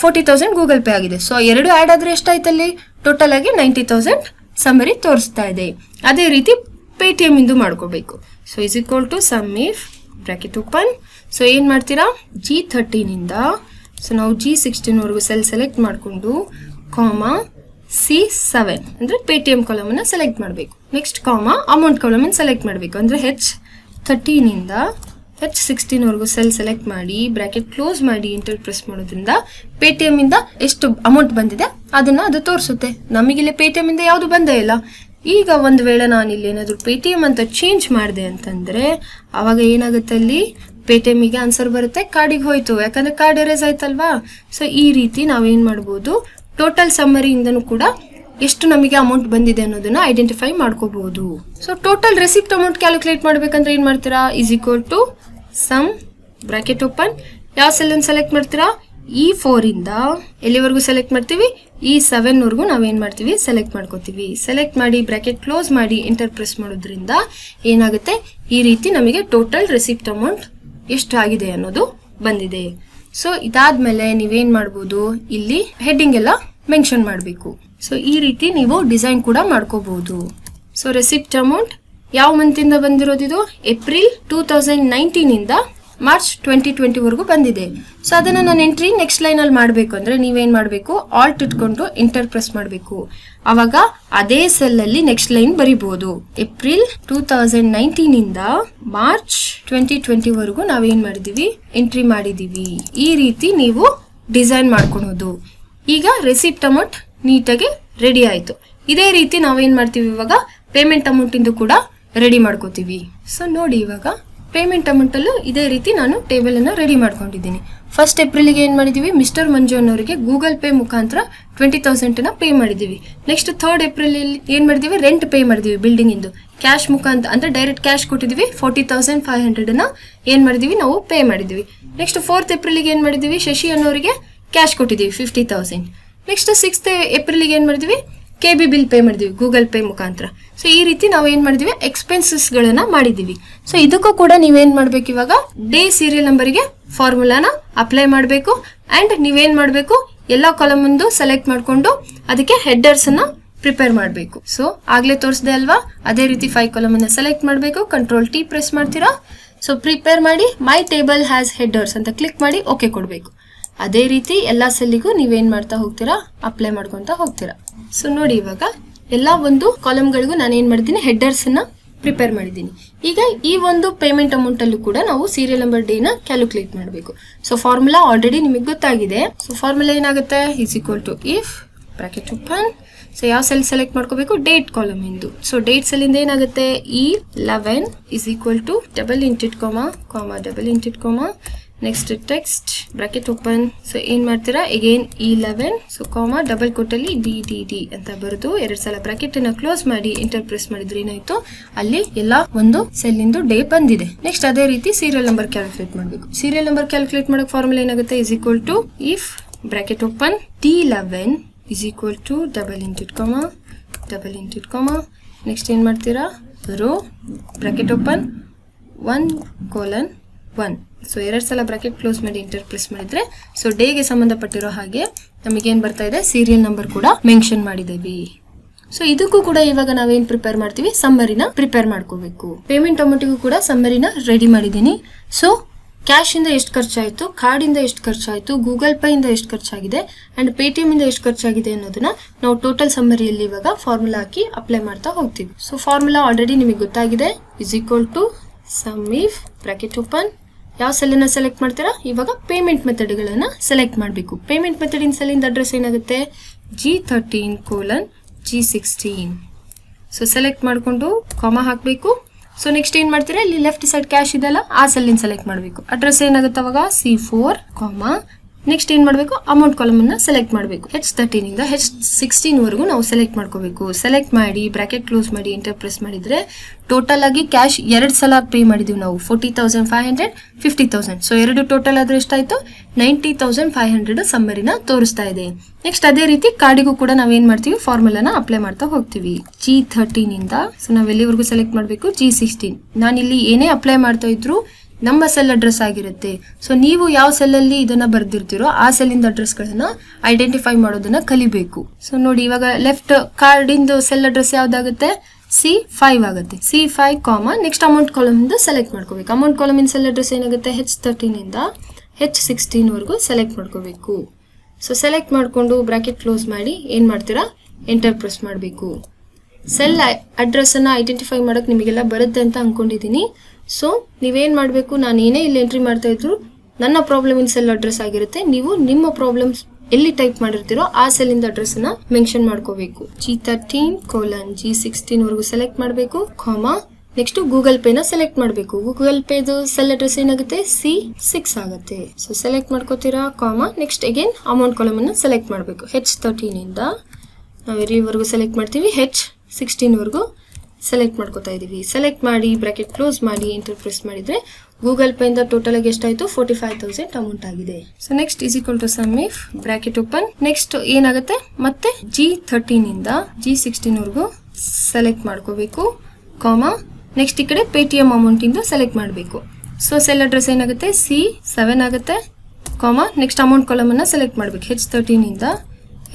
40,000 ಗೂಗಲ್ ಪೇ ಆಗಿದೆ. ಸೊ 2 ಆಡ್ ಆದ್ರೆ ಎಷ್ಟಾಯ್ತಲ್ಲಿ, ಟೋಟಲ್ ಆಗಿ 90,000 ಸಮ್ಮರಿ ತೋರಿಸ್ತಾ ಇದೆ. ಅದೇ ರೀತಿ ಪೇಟಿಎಂ ಇಂದು ಮಾಡ್ಕೋಬೇಕು. So is equal to sum if bracket open. So ಏನ್ ಮಾಡ್ತೀರಾ, G13 ಇಂದ ಸೊ ನಾವು G16 ವರೆಗೂ ಸೆಲ್ ಸೆಲೆಕ್ಟ್ ಮಾಡ್ಕೊಂಡು ಕಾಮಾ C7 ಅಂದ್ರೆ ಪೇಟಿಎಂ ಕಾಲಮ್ ಅನ್ನ ಸೆಲೆಕ್ಟ್ ಮಾಡಬೇಕು. ನೆಕ್ಸ್ಟ್ ಕಾಮಾ ಅಮೌಂಟ್ ಕಾಲಮ್ ಅನ್ನು ಸೆಲೆಕ್ಟ್ ಮಾಡಬೇಕು. ಅಂದ್ರೆ H13 ಇಂದ H16 ವರೆಗೂ ಸೆಲ್ ಸೆಲೆಕ್ಟ್ ಮಾಡಿ ಬ್ರಾಕೆಟ್ ಕ್ಲೋಸ್ ಮಾಡಿ ಎಂಟರ್ ಪ್ರೆಸ್ ಮಾಡೋದ್ರಿಂದ ಪೇಟಿಎಂ ಇಂದ ಎಷ್ಟು ಅಮೌಂಟ್ ಬಂದಿದೆ ಅದನ್ನ ಅದು ತೋರಿಸುತ್ತೆ. ನಮಗಿಲ್ಲಿ ಪೇಟಿಎಂ ಇಂದ ಯಾವುದು ಬಂದೇ ಇಲ್ಲ. ಈಗ ಒಂದು ವೇಳೆ ನಾನು ಇಲ್ಲಿ ಏನಾದ್ರು ಪೇಟಿಎಂ ಅಂತ ಚೇಂಜ್ ಮಾಡಿದೆ ಅಂತಂದ್ರೆ ಅವಾಗ ಏನಾಗುತ್ತೆ, ಅಲ್ಲಿ ಪೇಟಿಎಂ ಗೆ ಆನ್ಸರ್ ಬರುತ್ತೆ, ಕಾರ್ಡಿಗೆ ಹೋಯ್ತು, ಯಾಕಂದ್ರೆ ಕಾರ್ಡ್ ಎರೇಸ್ ಆಯ್ತಲ್ವಾ. ಸೊ ಈ ರೀತಿ ನಾವೇನ್ ಮಾಡ್ಬೋದು, ಟೋಟಲ್ ಸಮ್ಮರಿಯಿಂದನೂ ಕೂಡ ಎಷ್ಟು ನಮಗೆ ಅಮೌಂಟ್ ಬಂದಿದೆ ಅನ್ನೋದನ್ನ ಐಡೆಂಟಿಫೈ ಮಾಡ್ಕೋಬಹುದು. So total receipt amount calculate ಮಾಡ್ಬೇಕಂದ್ರೆ ಏನ್ ಮಾಡ್ತೀರಾ, is equal to sum bracket open. ಯಾವ ಸೆಲ್ ಅನ್ನು ಸೆಲೆಕ್ಟ್ ಮಾಡ್ತೀರಾ, E4 ಇಂದ ಎಲ್ಲಿವರೆಗೂ ಸೆಲೆಕ್ಟ್ ಮಾಡ್ತೀವಿ, E7 ವರೆಗೂ ನಾವೇನ್ ಮಾಡ್ತೀವಿ, ಸೆಲೆಕ್ಟ್ ಮಾಡ್ಕೋತೀವಿ. ಸೆಲೆಕ್ಟ್ ಮಾಡಿ ಬ್ರಾಕೆಟ್ ಕ್ಲೋಸ್ ಮಾಡಿ ಎಂಟರ್ ಪ್ರೆಸ್ ಮಾಡೋದ್ರಿಂದ ಏನಾಗುತ್ತೆ, ಈ ರೀತಿ ನಮಗೆ ಟೋಟಲ್ ರೆಸಿಪ್ಟ್ ಅಮೌಂಟ್ ಎಷ್ಟು ಆಗಿದೆ ಅನ್ನೋದು ಬಂದಿದೆ. ಸೊ ಇದಾದ್ಮೇಲೆ ನೀವೇನ್ ಮಾಡ್ಬೋದು, ಇಲ್ಲಿ ಹೆಡ್ಡಿಂಗ್ ಎಲ್ಲ ಮೆನ್ಷನ್ ಮಾಡಬೇಕು. ಸೊ ಈ ರೀತಿ ನೀವು ಡಿಸೈನ್ ಕೂಡ ಮಾಡ್ಕೋಬಹುದು. ಸೊ ರೆಸಿಪ್ಟ್ ಅಮೌಂಟ್ ಯಾವ ಮಂತ್ ಇಂದ ಬಂದಿರೋದು, ಇದು ಏಪ್ರಿಲ್ 2019 ಇಂದ ಮಾರ್ಚ್ 2020 ವರೆಗೂ ಬಂದಿದೆ. ಸೊ ಅದನ್ನ ನಾನು ಎಂಟ್ರಿ ನೆಕ್ಸ್ಟ್ ಲೈನ್ ಅಲ್ಲಿ ಮಾಡ್ಬೇಕು ಅಂದ್ರೆ ನೀವೇನ್ ಮಾಡ್ಬೇಕು, ಆಲ್ಟ್ ಇಟ್ಕೊಂಡು ಎಂಟರ್ ಪ್ರೆಸ್ ಮಾಡಬೇಕು. ಅವಾಗ ಅದೇ ಸೆಲ್ ಅಲ್ಲಿ ನೆಕ್ಸ್ಟ್ ಲೈನ್ ಬರಿಬಹುದು. ಏಪ್ರಿಲ್ 2019 ಇಂದ ಮಾರ್ಚ್ 2020 ವರೆಗೂ ನಾವೇನ್ ಮಾಡಿದೀವಿ, ಎಂಟ್ರಿ ಮಾಡಿದೀವಿ. ಈ ರೀತಿ ನೀವು ಡಿಸೈನ್ ಮಾಡ್ಕೊಳೋದು. ಈಗ ರೆಸಿಪ್ಟ್ ಅಮೌಂಟ್ ನೀಟಾಗಿ ರೆಡಿ ಆಯ್ತು. ಇದೇ ರೀತಿ ನಾವೇನ್ ಮಾಡ್ತೀವಿ, ಇವಾಗ ಪೇಮೆಂಟ್ ಅಮೌಂಟ್ ಇಂದು ಕೂಡ ರೆಡಿ ಮಾಡ್ಕೋತೀವಿ. ಸೊ ನೋಡಿ, ಇವಾಗ ಪೇಮೆಂಟ್ ಅಮೌಂಟ್ ಅಲ್ಲೂ ಇದೇ ರೀತಿ ನಾನು ಟೇಬಲ್ ಅನ್ನ ರೆಡಿ ಮಾಡ್ಕೊಂಡಿದ್ದೀನಿ. ಫಸ್ಟ್ ಏಪ್ರಿಲ್ಗೆ ಏನ್ ಮಾಡಿದೀವಿ, ಮಿಸ್ಟರ್ ಮಂಜು ಅನ್ನೋರಿಗೆ ಗೂಗಲ್ ಪೇ ಮುಖಾಂತರ 20,000 ಪೇ ಮಾಡಿದೀವಿ. ನೆಕ್ಸ್ಟ್ 3rd ಏಪ್ರಿಲ್ ಏನ್ ಮಾಡಿದೀವಿ, ರೆಂಟ್ ಪೇ ಮಾಡಿದೀವಿ ಬಿಲ್ಡಿಂಗ್ ಇಂದು. ಕ್ಯಾಶ್ ಮುಖಾಂತರ ಅಂದ್ರೆ ಡೈರೆಕ್ಟ್ ಕ್ಯಾಶ್ ಕೊಟ್ಟಿದೀವಿ, 40,500 ಏನ್ ಮಾಡಿದೀವಿ, ನಾವು ಪೇ ಮಾಡಿದೀವಿ. ನೆಕ್ಸ್ಟ್ 4th ಏಪ್ರಿಲ್ಗೆ ಏನ್ ಮಾಡಿದೀವಿ, ಶಶಿ ಅನ್ನೋರಿಗೆ ಕ್ಯಾಶ್ ಕೊಟ್ಟಿದೀವಿ 50,000. ನೆಕ್ಸ್ಟ್ 6th ಏಪ್ರಿಲ್ಗೆ ಏನ್ ಮಾಡಿದೀವಿ, KB ಬಿಲ್ ಪೇ ಮಾಡಿದೀವಿ ಗೂಗಲ್ ಪೇ ಮುಖಾಂತರ. ಸೊ ಈ ರೀತಿ ನಾವು ಏನ್ ಮಾಡಿದೀವಿ ಎಕ್ಸ್ಪೆನ್ಸಸ್ ಗಳನ್ನ ಮಾಡಿದೀವಿ. ಸೊ ಇದಕ್ಕೂ ಕೂಡ ನೀವೇನ್ ಮಾಡ್ಬೇಕು, ಇವಾಗ ಡೇ ಸೀರಿಯಲ್ ನಂಬರ್ಗೆ ಫಾರ್ಮುಲಾನ ಅಪ್ಲೈ ಮಾಡಬೇಕು. ಅಂಡ್ ನೀವೇನ್ ಮಾಡ್ಬೇಕು, ಎಲ್ಲಾ ಕಾಲಮ್ ಒಂದು ಸೆಲೆಕ್ಟ್ ಮಾಡ್ಕೊಂಡು ಅದಕ್ಕೆ ಹೆಡರ್ಸ್ ಅನ್ನ ಪ್ರಿಪೇರ್ ಮಾಡಬೇಕು. ಸೊ ಆಗ್ಲೇ ತೋರಿಸಿದೆ ಅಲ್ವಾ, ಅದೇ ರೀತಿ 5 ಕಾಲಮ್ ಅನ್ನ ಸೆಲೆಕ್ಟ್ ಮಾಡಬೇಕು. Ctrl T ಪ್ರೆಸ್ ಮಾಡ್ತೀರಾ. ಸೊ ಪ್ರಿಪೇರ್ ಮಾಡಿ ಮೈ ಟೇಬಲ್ ಹ್ಯಾಸ್ ಹೆಡರ್ಸ್ ಅಂತ ಕ್ಲಿಕ್ ಮಾಡಿ ಓಕೆ ಕೊಡಬೇಕು. ಅದೇ ರೀತಿ ಎಲ್ಲಾ ಸೆಲ್ಲಿಗೂ ನೀವೇನ್ ಮಾಡ್ತಾ ಹೋಗ್ತೀರಾ, ಅಪ್ಲೈ ಮಾಡ್ಕೊಂತ ಹೋಗ್ತೀರಾ. ಸೊ ನೋಡಿ, ಇವಾಗ ಎಲ್ಲಾ ಒಂದು ಕಾಲಮ್ಗಳಿಗೂ ನಾನು ಏನ್ ಮಾಡಿದ್ದೀನಿ, ಹೆಡರ್ಸ್ ಅನ್ನ ಪ್ರಿಪೇರ್ ಮಾಡಿದ್ದೀನಿ. ಈಗ ಈ ಒಂದು ಪೇಮೆಂಟ್ ಅಮೌಂಟ್ ಅಲ್ಲೂ ಕೂಡ ನಾವು ಸೀರಿಯಲ್ ನಂಬರ್ ಡೇ ನ ಕ್ಯಾಲ್ಕುಲೇಟ್ ಮಾಡಬೇಕು. ಸೊ ಫಾರ್ಮುಲಾ ಆಲ್ರೆಡಿ ನಿಮಗೆ ಗೊತ್ತಾಗಿದೆ. ಸೊ ಫಾರ್ಮುಲಾ ಏನಾಗುತ್ತೆ, is equal to if bracket open. So ಯಾವ ಸೆಲ್ ಸೆಲೆಕ್ಟ್ ಮಾಡ್ಕೋಬೇಕು, ಡೇಟ್ ಕಾಲಮ್ ಇಂದು. ಸೊ ಡೇಟ್ ಸೆಲ್ ಇಂದ ಏನಾಗುತ್ತೆ, E11 is equal to double inverted comma comma double inverted comma next text bracket open. So ಏನ್ ಮಾಡ್ತೀರಾ, again E11 so comma double ಕೊಟ್ಟಲ್ಲಿ DDD ಅಂತ ಬರೆದು 2 ಸಲ ಬ್ರಾಕೆಟ್ ಅನ್ನ ಕ್ಲೋಸ್ ಮಾಡಿ ಎಂಟರ್ ಪ್ರೆಸ್ ಮಾಡಿದ್ರೆ ಏನಾಯ್ತು, ಅಲ್ಲಿ ಎಲ್ಲಾ ಒಂದು ಸೆಲ್ ಇಂದು ಡೇ ಬಂದಿದೆ. ನೆಕ್ಸ್ಟ್ ಅದೇ ರೀತಿ ಸೀರಿಯಲ್ ನಂಬರ್ ಕ್ಯಾಲ್ಕುಲೇಟ್ ಮಾಡಬೇಕು. ಸೀರಿಯಲ್ ನಂಬರ್ ಕ್ಯಾಲ್ಕುಲೇಟ್ ಮಾಡೋ ಫಾರ್ಮುಲಾ ಏನಾಗುತ್ತೆ, is equal to if bracket open D11 is equal to double inted comma next ಏನ್ ಮಾಡ್ತೀರಾ, ರೋ ಬ್ರಾಕೆಟ್ ಓಪನ್ 1:1. ಸೊ 2 ಸಲ ಬ್ರಾಕೆಟ್ ಕ್ಲೋಸ್ ಮಾಡಿ ಎಂಟರ್ ಪ್ರೆಸ್ ಮಾಡಿದ್ರೆ ಸೊ ಡೇಗೆ ಸಂಬಂಧಪಟ್ಟಿರೋ ಹಾಗೆ ನಮಗೇನ್ ಬರ್ತಾ ಇದೆ, ಸೀರಿಯಲ್ ನಂಬರ್ ಕೂಡ ಮೆನ್ಷನ್ ಮಾಡಿದ್ದೀವಿ. ಸೊ ಇದಕ್ಕೂ ಕೂಡ ಇವಾಗ ನಾವೇನ್ ಪ್ರಿಪೇರ್ ಮಾಡ್ತೀವಿ, ಸಮ್ಮರಿನ ಪ್ರಿಪೇರ್ ಮಾಡ್ಕೋಬೇಕು. ಪೇಮೆಂಟ್ ಅಮೌಂಟಿಗೂ ಕೂಡ ಸಮ್ಮರಿನ ರೆಡಿ ಮಾಡಿದ್ದೀನಿ. ಸೊ ಕ್ಯಾಶ್ ಇಂದ ಎಷ್ಟು ಖರ್ಚಾಯಿತು, ಕಾರ್ಡ್ ಇಂದ ಎಷ್ಟು ಖರ್ಚಾಯಿತು, ಗೂಗಲ್ ಪೇ ಇಂದ ಎಷ್ಟು ಖರ್ಚಾಗಿದೆ ಅಂಡ್ ಪೇಟಿಎಂ ಇಂದ ಎಷ್ಟು ಖರ್ಚಾಗಿದೆ ಅನ್ನೋದನ್ನ ನಾವು ಟೋಟಲ್ ಸಮ್ಮರಿಯಲ್ಲಿ ಇವಾಗ ಫಾರ್ಮುಲಾ ಹಾಕಿ ಅಪ್ಲೈ ಮಾಡ್ತಾ ಹೋಗ್ತೀವಿ. ಸೊ ಫಾರ್ಮುಲಾ ಆಲ್ರೆಡಿ ನಿಮಗೆ ಗೊತ್ತಾಗಿದೆ, is equal to sum if bracket open. ಯಾವ ಸೆಲ್ ಅನ್ನ ಸೆಲೆಕ್ಟ್ ಮಾಡ್ತೀರಾ, ಇವಾಗ ಪೇಮೆಂಟ್ ಮೆಥಡ್ ಗಳನ್ನ ಸೆಲೆಕ್ಟ್ ಮಾಡಬೇಕು. ಪೇಮೆಂಟ್ ಮೆಥಡ್ ಇನ್ ಸೆಲ್ ಇಂದ ಅಡ್ರೆಸ್ ಏನಾಗುತ್ತೆ, G13:G16. ಸೊ ಸೆಲೆಕ್ಟ್ ಮಾಡ್ಕೊಂಡು ಕಾಮಾ ಹಾಕಬೇಕು. ಸೊ ನೆಕ್ಸ್ಟ್ ಏನ್ ಮಾಡ್ತೀರಾ, ಇಲ್ಲಿ ಲೆಫ್ಟ್ ಸೈಡ್ ಕ್ಯಾಶ್ ಇದೆಲ್ಲ ಆ ಸೆಲ್ ಸೆಲೆಕ್ಟ್ ಮಾಡಬೇಕು. ಅಡ್ರೆಸ್ ಏನಾಗುತ್ತೆ ಅವಾಗ C4, ನೆಕ್ಸ್ಟ್ ಏನ್ ಮಾಡಬೇಕು, ಅಮೌಂಟ್ ಕಾಲಮ್ ಅನ್ನ ಸೆಲೆಕ್ಟ್ ಮಾಡಬೇಕು. H13 ಇಂದ H16 ವರೆಗೂ ನಾವು ಸೆಲೆಕ್ಟ್ ಮಾಡ್ಕೋಬೇಕು. ಸೆಲೆಕ್ಟ್ ಮಾಡಿ ಬ್ರಾಕೆಟ್ ಕ್ಲೋಸ್ ಮಾಡಿ ಎಂಟರ್ ಪ್ರೆಸ್ ಮಾಡಿದ್ರೆ ಟೋಟಲ್ ಆಗಿ ಕ್ಯಾಶ್ 2 ಸಲ ಪೇ ಮಾಡಿದೀವಿ ನಾವು, 40,500, 50,000. ಸೊ 2 ಟೋಟಲ್ ಆದ್ರೆ ಎಷ್ಟಾಯ್ತು, 90,500 ಸಮ್ಮರಿನ ತೋರಿಸ್ತಾ ಇದೆ. ನೆಕ್ಸ್ಟ್ ಅದೇ ರೀತಿ ಕಾರ್ಡಿಗೂ ಕೂಡ ನಾವೇನ್ ಮಾಡ್ತೀವಿ, ಫಾರ್ಮುಲಾನ ಅಪ್ಲೈ ಮಾಡ್ತಾ ಹೋಗ್ತೀವಿ. G13 ಇಂದ ಸೊ ನಾವ್ ಎಲ್ಲಿವರೆಗೂ ಸೆಲೆಕ್ಟ್ ಮಾಡಬೇಕು, G16. ನಾನಿಲ್ಲಿ ಏನೇ ಅಪ್ಲೈ ಮಾಡ್ತಾ ಇದ್ರು ನಮ್ಮ ಸೆಲ್ ಅಡ್ರೆಸ್ ಆಗಿರುತ್ತೆ. ಸೊ ನೀವು ಯಾವ ಸೆಲ್ ಅಲ್ಲಿ ಇದನ್ನ ಬರ್ದಿರ್ತೀರೋ ಆ ಸೆಲ್ ಇಂದ ಅಡ್ರೆಸ್ ಗಳನ್ನ ಐಡೆಂಟಿಫೈ ಮಾಡೋದನ್ನ ಕಲಿಬೇಕು. ಸೊ ನೋಡಿ, ಇವಾಗ ಲೆಫ್ಟ್ ಕಾರ್ಡ್ ಇಂದು ಸೆಲ್ ಅಡ್ರೆಸ್ ಯಾವ್ದಾಗುತ್ತೆ, C5 ಆಗುತ್ತೆ. C5 ನೆಕ್ಸ್ಟ್ ಅಮೌಂಟ್ ಕಾಲಮ್ ಇಂದ ಸೆಲೆಕ್ಟ್ ಮಾಡ್ಕೋಬೇಕು. Amount column in cell address ಏನಾಗುತ್ತೆ, H13 ಇಂದ H16 ವರೆಗೂ ಸೆಲೆಕ್ಟ್ ಮಾಡ್ಕೋಬೇಕು. ಸೊ ಸೆಲೆಕ್ಟ್ ಮಾಡ್ಕೊಂಡು ಬ್ರಾಕೆಟ್ ಕ್ಲೋಸ್ ಮಾಡಿ ಏನ್ ಮಾಡ್ತೀರಾ, ಎಂಟರ್ ಪ್ರೆಸ್ ಮಾಡಬೇಕು. ಸೆಲ್ ಅಡ್ರೆಸ್ ಅನ್ನ ಐಡೆಂಟಿಫೈ ಮಾಡಕ್ ನಿಮಗೆಲ್ಲ ಬರುತ್ತೆ ಅಂತ ಅನ್ಕೊಂಡಿದೀನಿ. ಸೊ ನೀವೇನ್ ಮಾಡ್ಬೇಕು, ನಾನು ಏನೇ ಇಲ್ಲಿ ಎಂಟ್ರಿ ಮಾಡ್ತಾ ಇದ್ರು ನನ್ನ ಪ್ರಾಬ್ಲಮ್ ಇನ್ ಸೆಲ್ ಅಡ್ರೆಸ್ ಆಗಿರುತ್ತೆ. ನೀವು ನಿಮ್ಮ ಪ್ರಾಬ್ಲಮ್ಸ್ ಎಲ್ಲಿ ಟೈಪ್ ಮಾಡಿರ್ತೀರೋ ಆ ಸೆಲ್ ಇಂದ ಅಡ್ರೆಸ್ ಅನ್ನ ಮೆನ್ಷನ್ ಮಾಡ್ಕೋಬೇಕು. G13:G16 ವರೆಗೂ ಸೆಲೆಕ್ಟ್ ಮಾಡಬೇಕು, ನೆಕ್ಸ್ಟ್ ಗೂಗಲ್ ಪೇ ನ ಸೆಲೆಕ್ಟ್ ಮಾಡಬೇಕು. ಗೂಗಲ್ ಪೇದು ಸೆಲ್ ಅಡ್ರೆಸ್ ಏನಾಗುತ್ತೆ, C6 ಆಗುತ್ತೆ. ಸೊ ಸೆಲೆಕ್ಟ್ ಮಾಡ್ಕೋತೀರಾ, ನೆಕ್ಸ್ಟ್ ಅಗೇನ್ ಅಮೌಂಟ್ ಕಾಲಮ್ ಅನ್ನ ಸೆಲೆಕ್ಟ್ ಮಾಡಬೇಕು. H13 ಇಂದ ನಾವು ಎಲ್ಲಿವರೆಗೂ ಸೆಲೆಕ್ಟ್ ಮಾಡ್ತೀವಿ, H16 ವರೆಗೂ ಸೆಲೆಕ್ಟ್ ಮಾಡ್ಕೋತಾ ಇದೀವಿ. ಸೆಲೆಕ್ಟ್ ಮಾಡಿ ಬ್ರಾಕೆಟ್ ಕ್ಲೋಸ್ ಮಾಡಿ ಎಂಟರ್ ಪ್ರೆಸ್ ಮಾಡಿದ್ರೆ ಗೂಗಲ್ ಪೇ ಇಂದ ಟೋಟಲ್ ಆಗಿ ಎಷ್ಟಾಯ್ತು, 45,000 ಅಮೌಂಟ್ ಆಗಿದೆ. So next is equal to sum if bracket open. Next ಏನಾಗುತ್ತೆ, ಮತ್ತೆ G13 ಇಂದ G16 ವರೆಗೂ ಸೆಲೆಕ್ಟ್ ಮಾಡ್ಕೋಬೇಕು, ನೆಕ್ಸ್ಟ್ ಈ ಕಡೆ ಪೇಟಿಎಂ ಅಮೌಂಟ್ ಇಂದ ಸೆಲೆಕ್ಟ್ ಮಾಡಬೇಕು. ಸೊ ಸೆಲ್ ಅಡ್ರೆಸ್ ಏನಾಗುತ್ತೆ, C7 ಆಗುತ್ತೆ, ನೆಕ್ಸ್ಟ್ ಅಮೌಂಟ್ ಕಾಲಮ್ ಅನ್ನ ಸೆಲೆಕ್ಟ್ ಮಾಡಬೇಕು. H13 ಇಂದ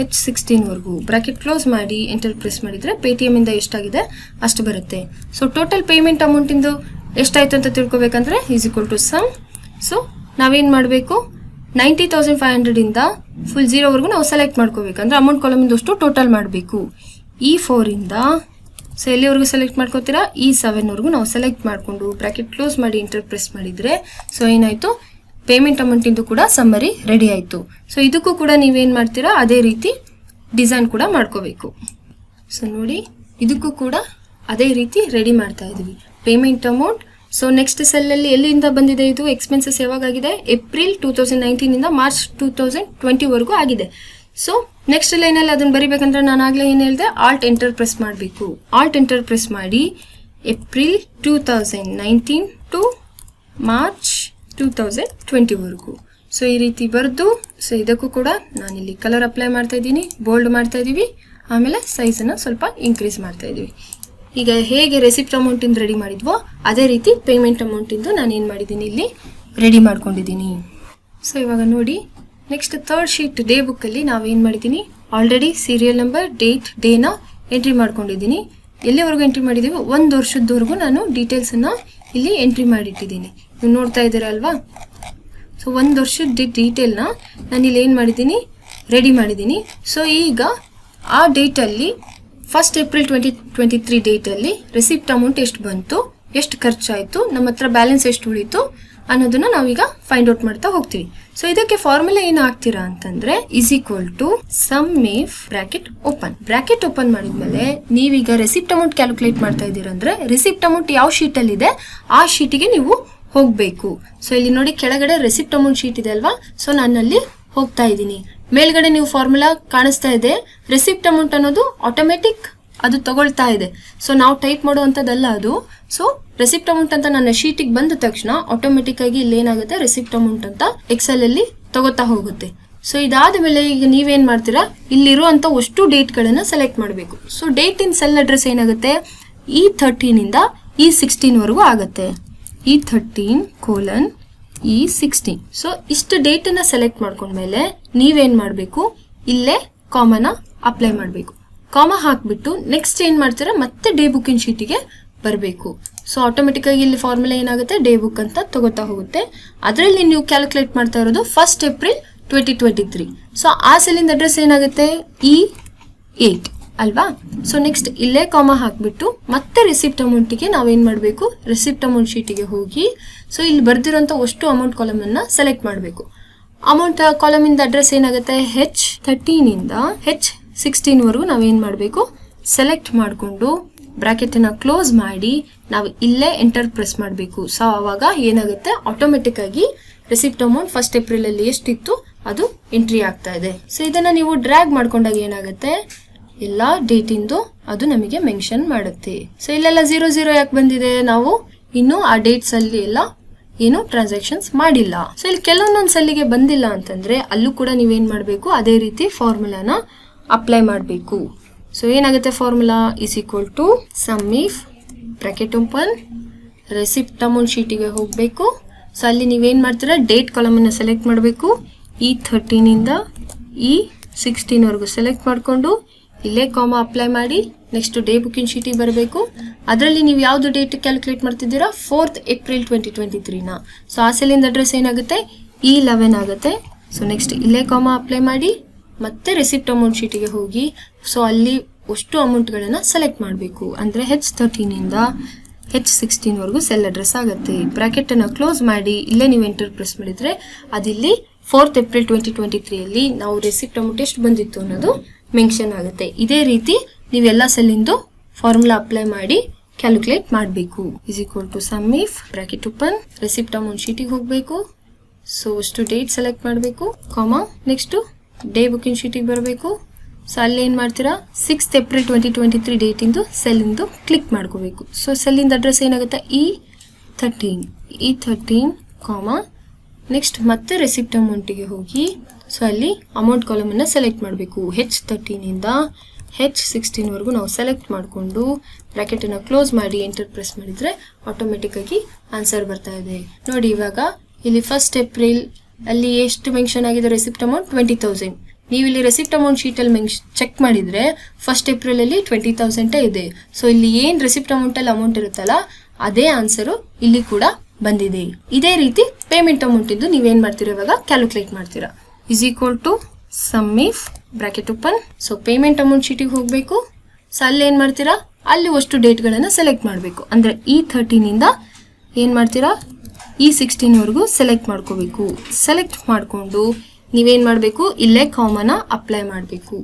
H16 ವರೆಗೂ ಬ್ರಾಕೆಟ್ ಕ್ಲೋಸ್ ಮಾಡಿ ಎಂಟರ್ ಪ್ರೆಸ್ ಮಾಡಿದ್ರೆ ಪೇಟಿಎಂ ಇಂದ ಎಷ್ಟಾಗಿದೆ ಅಷ್ಟು ಬರುತ್ತೆ. ಸೊ ಟೋಟಲ್ ಪೇಮೆಂಟ್ ಅಮೌಂಟ್ ಇಂದು ಎಷ್ಟಾಯ್ತು ಅಂತ ತಿಳ್ಕೊಬೇಕಂದ್ರೆ is equal to sum. So ನಾವೇನ್ ಮಾಡಬೇಕು, 90,500 ಇಂದ ಫುಲ್ 0 ವರೆಗೂ ನಾವು ಸೆಲೆಕ್ಟ್ ಮಾಡ್ಕೋಬೇಕು. ಅಂದ್ರೆ ಅಮೌಂಟ್ ಕಾಲಮ್ ಇಂದ ಅಷ್ಟು ಟೋಟಲ್ ಮಾಡಬೇಕು. E4 ಇಂದ ಸೊ ಎಲ್ಲಿವರೆಗೂ ಸೆಲೆಕ್ಟ್ ಮಾಡ್ಕೋತೀರಾ, E7 ವರೆಗೂ ನಾವು ಸೆಲೆಕ್ಟ್ ಮಾಡ್ಕೊಂಡು ಬ್ರಾಕೆಟ್ ಕ್ಲೋಸ್ ಮಾಡಿ ಎಂಟರ್ ಪ್ರೆಸ್ ಮಾಡಿದ್ರೆ ಸೊ ಏನಾಯ್ತು, ಪೇಮೆಂಟ್ ಅಮೌಂಟ್ ಇಂದು ಕೂಡ ಸಮ್ಮರಿ ರೆಡಿ ಆಯ್ತು. ಸೊ ಇದಕ್ಕೂ ಕೂಡ ನೀವೇನ್ ಮಾಡ್ತೀರಾ, ಅದೇ ರೀತಿ ಡಿಸೈನ್ ಕೂಡ ಮಾಡ್ಕೋಬೇಕು. ಸೊ ನೋಡಿ, ಇದಕ್ಕೂ ಕೂಡ ಅದೇ ರೀತಿ ರೆಡಿ ಮಾಡ್ತಾ ಇದೀವಿ. Payment amount. So next cell ಅಲ್ಲಿ ಎಲ್ಲಿಂದ ಬಂದಿದೆ, ಇದು ಎಕ್ಸ್ಪೆನ್ಸಸ್ ಯಾವಾಗಿದೆ, ಏಪ್ರಿಲ್ 2019 ಇಂದ ಮಾರ್ಚ್ 2020 ವರೆಗೂ ಆಗಿದೆ. ಸೊ ನೆಕ್ಸ್ಟ್ ಲೈನ್ ಅಲ್ಲಿ ಅದನ್ನ ಬರಿಬೇಕಂದ್ರೆ ನಾನು ಆಗ್ಲೇ ಏನ್ ಹೇಳಿದೆ, ಆಲ್ಟ್ ಎಂಟರ್ ಪ್ರೆಸ್ ಮಾಡಬೇಕು. ಆಲ್ಟ್ ಎಂಟರ್ ಪ್ರೆಸ್ ಮಾಡಿ ಏಪ್ರಿಲ್ 2019 ಟು ಮಾರ್ಚ್ 2020 ವರೆಗೂ. ಸೊ ಈ ರೀತಿ ಬರೆದು, ಸೊ ಇದಕ್ಕೂ ಕೂಡ ನಾನಿಲ್ಲಿ ಕಲರ್ ಅಪ್ಲೈ ಮಾಡ್ತಾ ಇದ್ದೀನಿ, ಬೋಲ್ಡ್ ಮಾಡ್ತಾ ಇದೀವಿ. ಆಮೇಲೆ ಸೈಜನ್ನು ಸ್ವಲ್ಪ ಇನ್ಕ್ರೀಸ್ ಮಾಡ್ತಾ ಇದ್ದೀವಿ. ಈಗ ಹೇಗೆ ರೆಸಿಪ್ಟ್ ಅಮೌಂಟಿಂದ ರೆಡಿ ಮಾಡಿದ್ವೋ ಅದೇ ರೀತಿ ಪೇಮೆಂಟ್ ಅಮೌಂಟಿಂದು ನಾನು ಏನು ಮಾಡಿದ್ದೀನಿ, ಇಲ್ಲಿ ರೆಡಿ ಮಾಡ್ಕೊಂಡಿದ್ದೀನಿ. ಸೊ ಇವಾಗ ನೋಡಿ, ನೆಕ್ಸ್ಟ್ ಥರ್ಡ್ ಶೀಟ್ ಡೇ ಬುಕ್ಕಲ್ಲಿ ನಾವೇನು ಮಾಡಿದ್ದೀನಿ, ಆಲ್ರೆಡಿ ಸೀರಿಯಲ್ ನಂಬರ್, ಡೇಟ್, ಡೇನ ಎಂಟ್ರಿ ಮಾಡ್ಕೊಂಡಿದ್ದೀನಿ. ಎಲ್ಲಿವರೆಗೂ ಎಂಟ್ರಿ ಮಾಡಿದ್ದೀವಿ, 1 ವರ್ಷದವರೆಗೂ ನಾನು ಡೀಟೇಲ್ಸನ್ನು ಇಲ್ಲಿ ಎಂಟ್ರಿ ಮಾಡಿಟ್ಟಿದ್ದೀನಿ. ನೀವು ನೋಡ್ತಾ ಇದ್ದೀರಾ ಅಲ್ವಾ. ಸೊ 1 ವರ್ಷದ ಡೀಟೇಲ್ನ ನಾನು ಇಲ್ಲಿ ಏನು ಮಾಡಿದ್ದೀನಿ, ರೆಡಿ ಮಾಡಿದ್ದೀನಿ. ಸೊ ಈಗ ಆ ಡೇಟಲ್ಲಿ 1 ಏಪ್ರಿಲ್ 2023 ಡೇಟಲ್ಲಿ ರೆಸಿಪ್ಟ್ ಅಮೌಂಟ್ ಎಷ್ಟು ಬಂತು, ಎಷ್ಟು ಖರ್ಚಾಯಿತು, ನಮ್ಮ ಹತ್ರ ಬ್ಯಾಲೆನ್ಸ್ ಎಷ್ಟು ಉಳಿತು ಅನ್ನೋದನ್ನ ನಾವೀಗ ಫೈಂಡ್ ಔಟ್ ಮಾಡ್ತಾ ಹೋಗ್ತೀವಿ. ಸೊ ಇದಕ್ಕೆ ಫಾರ್ಮುಲಾ ಏನು ಹಾಕ್ತೀರಾ ಅಂತಂದ್ರೆ = ಸಮ್ ಇಫ್ ಬ್ರಾಕೆಟ್ ಓಪನ್ ಮಾಡಿದ್ಮೇಲೆ ನೀವೀಗ ರೆಸಿಪ್ಟ್ ಅಮೌಂಟ್ ಕ್ಯಾಲ್ಕುಲೇಟ್ ಮಾಡ್ತಾ ಇದ್ದೀರಂದ್ರೆ ರೆಸಿಪ್ಟ್ ಅಮೌಂಟ್ ಯಾವ ಶೀಟಲ್ಲಿ ಇದೆ ಆ ಶೀಟಿಗೆ ನೀವು ಹೋಗಬೇಕು. ಸೊ ಇಲ್ಲಿ ನೋಡಿ, ಕೆಳಗಡೆ ರೆಸಿಪ್ಟ್ ಅಮೌಂಟ್ ಶೀಟ್ ಇದೆ ಅಲ್ವಾ. ಸೊ ನಾನಲ್ಲಿ ಹೋಗ್ತಾ ಇದ್ದೀನಿ. ಮೇಲ್ಗಡೆ ನೀವು ಫಾರ್ಮುಲಾ ಕಾಣಿಸ್ತಾ ಇದೆ, ರೆಸಿಪ್ಟ್ ಅಮೌಂಟ್ ಅನ್ನೋದು ಆಟೋಮೆಟಿಕ್ ಅದು ತಗೊಳ್ತಾ ಇದೆ. ಸೊ ನಾವು ಟೈಪ್ ಮಾಡುವಂಥದ್ದಲ್ಲ ಅದು. ಸೊ ರೆಸಿಪ್ಟ್ ಅಮೌಂಟ್ ಅಂತ ನನ್ನ ಶೀಟಿಗೆ ಬಂದ ತಕ್ಷಣ ಆಟೋಮೆಟಿಕ್ ಆಗಿ ಇಲ್ಲಿ ಏನಾಗುತ್ತೆ, ರೆಸಿಪ್ಟ್ ಅಮೌಂಟ್ ಅಂತ ಎಕ್ಸೆಲ್ ಅಲ್ಲಿ ತಗೋತಾ ಹೋಗುತ್ತೆ. ಸೊ ಇದಾದ ಮೇಲೆ ಈಗ ನೀವೇನ್ ಮಾಡ್ತೀರಾ, ಇಲ್ಲಿರುವಂತ ಅಷ್ಟು ಡೇಟ್ಗಳನ್ನ ಸೆಲೆಕ್ಟ್ ಮಾಡಬೇಕು. So date in cell address ಏನಾಗುತ್ತೆ, E13 ಇಂದ E16 ವರೆಗೂ ಆಗುತ್ತೆ. E13: E16. ಸೊ ಇಷ್ಟು ಡೇಟನ್ನ ಸೆಲೆಕ್ಟ್ ಮಾಡ್ಕೊಂಡ್ಮೇಲೆ ನೀವೇನ್ ಮಾಡಬೇಕು, ಇಲ್ಲೇ ಕಾಮನ ಅಪ್ಲೈ ಮಾಡಬೇಕು. ಕಾಮ ಹಾಕ್ಬಿಟ್ಟು ನೆಕ್ಸ್ಟ್ ಏನ್ ಮಾಡ್ತೀರಾ, ಮತ್ತೆ ಡೇ ಬುಕ್ಕಿನ ಶೀಟಿಗೆ ಬರಬೇಕು. ಸೊ ಆಟೋಮೆಟಿಕ್ ಆಗಿ ಇಲ್ಲಿ ಫಾರ್ಮುಲಾ ಏನಾಗುತ್ತೆ, ಡೇ ಬುಕ್ ಅಂತ ತಗೋತಾ ಹೋಗುತ್ತೆ. ಅದರಲ್ಲಿ ನೀವು ಕ್ಯಾಲ್ಕುಲೇಟ್ ಮಾಡ್ತಾ ಇರೋದು 1 ಏಪ್ರಿಲ್ 2023. ಸೊ ಆ ಸೆಲ್ಲಿಂದ ಅಡ್ರೆಸ್ ಏನಾಗುತ್ತೆ, E8 ಅಲ್ವಾ. ಸೊ ನೆಕ್ಸ್ಟ್ ಇಲ್ಲೇ ಕಾಮ ಹಾಕ್ಬಿಟ್ಟು ಮತ್ತೆ ರಿಸಿಪ್ಟ್ ಅಮೌಂಟಿಗೆ ನಾವೇನ್ ಮಾಡಬೇಕು, ರಿಸಿಪ್ಟ್ ಅಮೌಂಟ್ ಶೀಟಿಗೆ ಹೋಗಿ ಸೊ ಇಲ್ಲಿ ಬರ್ದಿರೋಂಥ ಅಷ್ಟು ಅಮೌಂಟ್ ಕಾಲಮ್ ಅನ್ನ ಸೆಲೆಕ್ಟ್ ಮಾಡಬೇಕು. ಅಮೌಂಟ್ ಕಾಲಮ್ ಇಂದ ಅಡ್ರೆಸ್ ಏನಾಗುತ್ತೆ, H13 ಇಂದ H16 ವರೆಗೂ ನಾವೇನ್ ಮಾಡಬೇಕು, ಸೆಲೆಕ್ಟ್ ಮಾಡಿಕೊಂಡು ಬ್ರಾಕೆಟ್ ಅನ್ನ ಕ್ಲೋಸ್ ಮಾಡಿ ನಾವು ಇಲ್ಲೇ ಎಂಟರ್ ಪ್ರೆಸ್ ಮಾಡಬೇಕು. ಸೊ ಅವಾಗ ಏನಾಗುತ್ತೆ, ಆಟೋಮೆಟಿಕ್ ಆಗಿ ರೆಸಿಪ್ಟ್ ಅಮೌಂಟ್ 1 ಏಪ್ರಿಲ್ ಅಲ್ಲಿ ಎಷ್ಟಿತ್ತು ಅದು ಎಂಟ್ರಿ ಆಗ್ತಾ ಇದೆ. ಸೊ ಇದನ್ನ ನೀವು ಡ್ರ್ಯಾಗ್ ಮಾಡ್ಕೊಂಡಾಗ ಏನಾಗುತ್ತೆ, ಎಲ್ಲಾ ಡೇಟ್ ಇಂದು ಅದು ನಮಗೆ ಮೆನ್ಷನ್ ಮಾಡುತ್ತೆ. ಸೊ ಇಲ್ಲೆಲ್ಲ 00 ಯಾಕೆ ಬಂದಿದೆ, ನಾವು ಇನ್ನು ಆ ಡೇಟ್ಸ್ ಅಲ್ಲಿ ಎಲ್ಲ ಏನು ಟ್ರಾನ್ಸಾಕ್ಷನ್ಸ್ ಮಾಡಿಲ್ಲ. ಸೊ ಇಲ್ಲಿ ಕೆಲವೊಂದೊಂದು ಸಲ್ಲಿಗೆ ಬಂದಿಲ್ಲ ಅಂತಂದ್ರೆ ಅಲ್ಲೂ ಕೂಡ ನೀವೇನ್ ಮಾಡಬೇಕು, ಅದೇ ರೀತಿ ಫಾರ್ಮುಲಾನ ಅಪ್ಲೈ ಮಾಡಬೇಕು. ಸೊ ಏನಾಗುತ್ತೆ, formula = sum if bracket open receipt amount ಶೀಟಿಗೆ ಹೋಗಬೇಕು. ಸೊ ಅಲ್ಲಿ ನೀವೇನ್ ಮಾಡ್ತೀರಾ, ಡೇಟ್ ಕಾಲಮ್ ಅನ್ನ ಸೆಲೆಕ್ಟ್ ಮಾಡಬೇಕು. E13 ಇಂದ E16 ವರೆಗೂ ಸೆಲೆಕ್ಟ್ ಮಾಡಿಕೊಂಡು ಇಲ್ಲೇ ಕಾಮ ಅಪ್ಲೈ ಮಾಡಿ ನೆಕ್ಸ್ಟ್ ಡೇ ಬುಕ್ಕಿಂಗ್ ಶೀಟಿಗೆ ಬರಬೇಕು. ಅದರಲ್ಲಿ ನೀವು ಯಾವ್ದು ಡೇಟ್ ಕ್ಯಾಲ್ಕುಲೇಟ್ ಮಾಡ್ತಿದ್ದೀರಾ, 4 ಏಪ್ರಿಲ್ 2023 ಸೊ ಆ ಸೆಲ್ಲಿಂದ ಅಡ್ರೆಸ್ ಏನಾಗುತ್ತೆ, E11 ಆಗುತ್ತೆ. ಸೊ ನೆಕ್ಸ್ಟ್ ಇಲ್ಲೇ ಕಾಮ ಅಪ್ಲೈ ಮಾಡಿ ಮತ್ತೆ ರೆಸಿಪ್ಟ್ ಅಮೌಂಟ್ ಶೀಟಿಗೆ ಹೋಗಿ ಸೊ ಅಲ್ಲಿ ಅಷ್ಟು ಅಮೌಂಟ್ಗಳನ್ನ ಸೆಲೆಕ್ಟ್ ಮಾಡಬೇಕು. ಅಂದ್ರೆ H13 ಇಂದ H16 ವರೆಗೂ ಸೆಲ್ ಅಡ್ರೆಸ್ ಆಗುತ್ತೆ. ಬ್ರಾಕೆಟ್ ಅನ್ನ ಕ್ಲೋಸ್ ಮಾಡಿ ಇಲ್ಲೇ ನೀವು ಎಂಟರ್ ಪ್ರೆಸ್ ಮಾಡಿದ್ರೆ ಅದಿಲ್ಲಿ 4 ಏಪ್ರಿಲ್ 2023 ಅಲ್ಲಿ ನಾವು ರೆಸಿಪ್ಟ್ ಅಮೌಂಟ್ ಎಷ್ಟು ಬಂದಿತ್ತು ಅನ್ನೋದು ಮೆನ್ಷನ್ ಆಗುತ್ತೆ. ಇದೇ ರೀತಿ ನೀವೆಲ್ಲ ಸೆಲ್ಲಿಂದು ಫಾರ್ಮುಲಾ ಅಪ್ಲೈ ಮಾಡಿ ಕ್ಯಾಲ್ಕುಲೇಟ್ ಮಾಡಬೇಕು. = Sum if bracket open receipt amount ಶೀಟಿಗೆ ಹೋಗಬೇಕು. ಸೊ ಅಷ್ಟು ಡೇಟ್ ಸೆಲೆಕ್ಟ್ ಮಾಡಬೇಕು, ಕಾಮ ನೆಕ್ಸ್ಟ್ ಡೇ ಬುಕ್ಕಿಂಗ್ ಶೀಟಿಗೆ ಬರಬೇಕು. ಸೊ ಅಲ್ಲಿ ಏನು ಮಾಡ್ತೀರಾ, 6 ಏಪ್ರಿಲ್ 2023 ಡೇಟ್ ಇಂದು ಸೆಲ್ ಇಂದು ಕ್ಲಿಕ್ ಮಾಡ್ಕೋಬೇಕು. ಸೊ ಸೆಲ್ಲಿಂದ ಅಡ್ರೆಸ್ ಏನಾಗುತ್ತೆ, E13 ಕಾಮ ನೆಕ್ಸ್ಟ್ ಮತ್ತೆ ರೆಸಿಪ್ಟ್ ಅಮೌಂಟಿಗೆ ಹೋಗಿ ಸೊ ಅಲ್ಲಿ ಅಮೌಂಟ್ ಕಾಲಮ್ ಅನ್ನ ಸೆಲೆಕ್ಟ್ ಮಾಡಬೇಕು. H13 ಇಂದ H16 ವರೆಗೂ ನಾವು ಸೆಲೆಕ್ಟ್ ಮಾಡಿಕೊಂಡು ಬ್ರಾಕೆಟ್ ಅನ್ನ ಕ್ಲೋಸ್ ಮಾಡಿ ಎಂಟರ್ ಪ್ರೆಸ್ ಮಾಡಿದ್ರೆ ಆಟೋಮೆಟಿಕ್ ಆಗಿ ಆನ್ಸರ್ ಬರ್ತಾ ಇದೆ. ನೋಡಿ ಇವಾಗ ಇಲ್ಲಿ 1 ಏಪ್ರಿಲ್ ಅಲ್ಲಿ ಎಷ್ಟು ಮೆನ್ಷನ್ ಆಗಿದೆ, ರೆಸಿಪ್ಟ್ ಅಮೌಂಟ್ 20,000. ನೀವು ಇಲ್ಲಿ ರೆಸಿಪ್ಟ್ ಅಮೌಂಟ್ ಶೀಟ್ ಅಲ್ಲಿ ಚೆಕ್ ಮಾಡಿದ್ರೆ 1 ಏಪ್ರಿಲ್ ಅಲ್ಲಿ 20,000 ಇದೆ. ಸೊ ಇಲ್ಲಿ ಏನ್ ರೆಸಿಪ್ಟ್ ಅಮೌಂಟ್ ಅಲ್ಲಿ ಅಮೌಂಟ್ ಇರುತ್ತಲ್ಲ ಅದೇ ಆನ್ಸರು ಇಲ್ಲಿ ಕೂಡ ಬಂದಿದೆ. ಇದೇ ರೀತಿ ಪೇಮೆಂಟ್ ಅಮೌಂಟ್ ಇದ್ದು ನೀವೇನ್ ಮಾಡ್ತೀರಾ, ಇವಾಗ ಕ್ಯಾಲ್ಕುಲೇಟ್ ಮಾಡ್ತೀರಾ. = Sum if bracket open so payment amount ಶೀಟಿಗೆ ಹೋಗಬೇಕು. ಸೊ ಅಲ್ಲಿ ಏನ್ ಮಾಡ್ತೀರಾ, ಅಲ್ಲಿ ಅಷ್ಟು ಡೇಟ್ಗಳನ್ನ ಸೆಲೆಕ್ಟ್ ಮಾಡಬೇಕು. ಅಂದ್ರೆ E13 ಇಂದ ಏನ್ ಮಾಡ್ತೀರಾ, E16 ವರೆಗೂ ಸೆಲೆಕ್ಟ್ ಮಾಡ್ಕೋಬೇಕು. ಸೆಲೆಕ್ಟ್ ಮಾಡಿಕೊಂಡು ನೀವೇನ್ ಮಾಡಬೇಕು, ಇಲ್ಲೇ ಕಾಮನ ಅಪ್ಲೈ ಮಾಡಬೇಕು.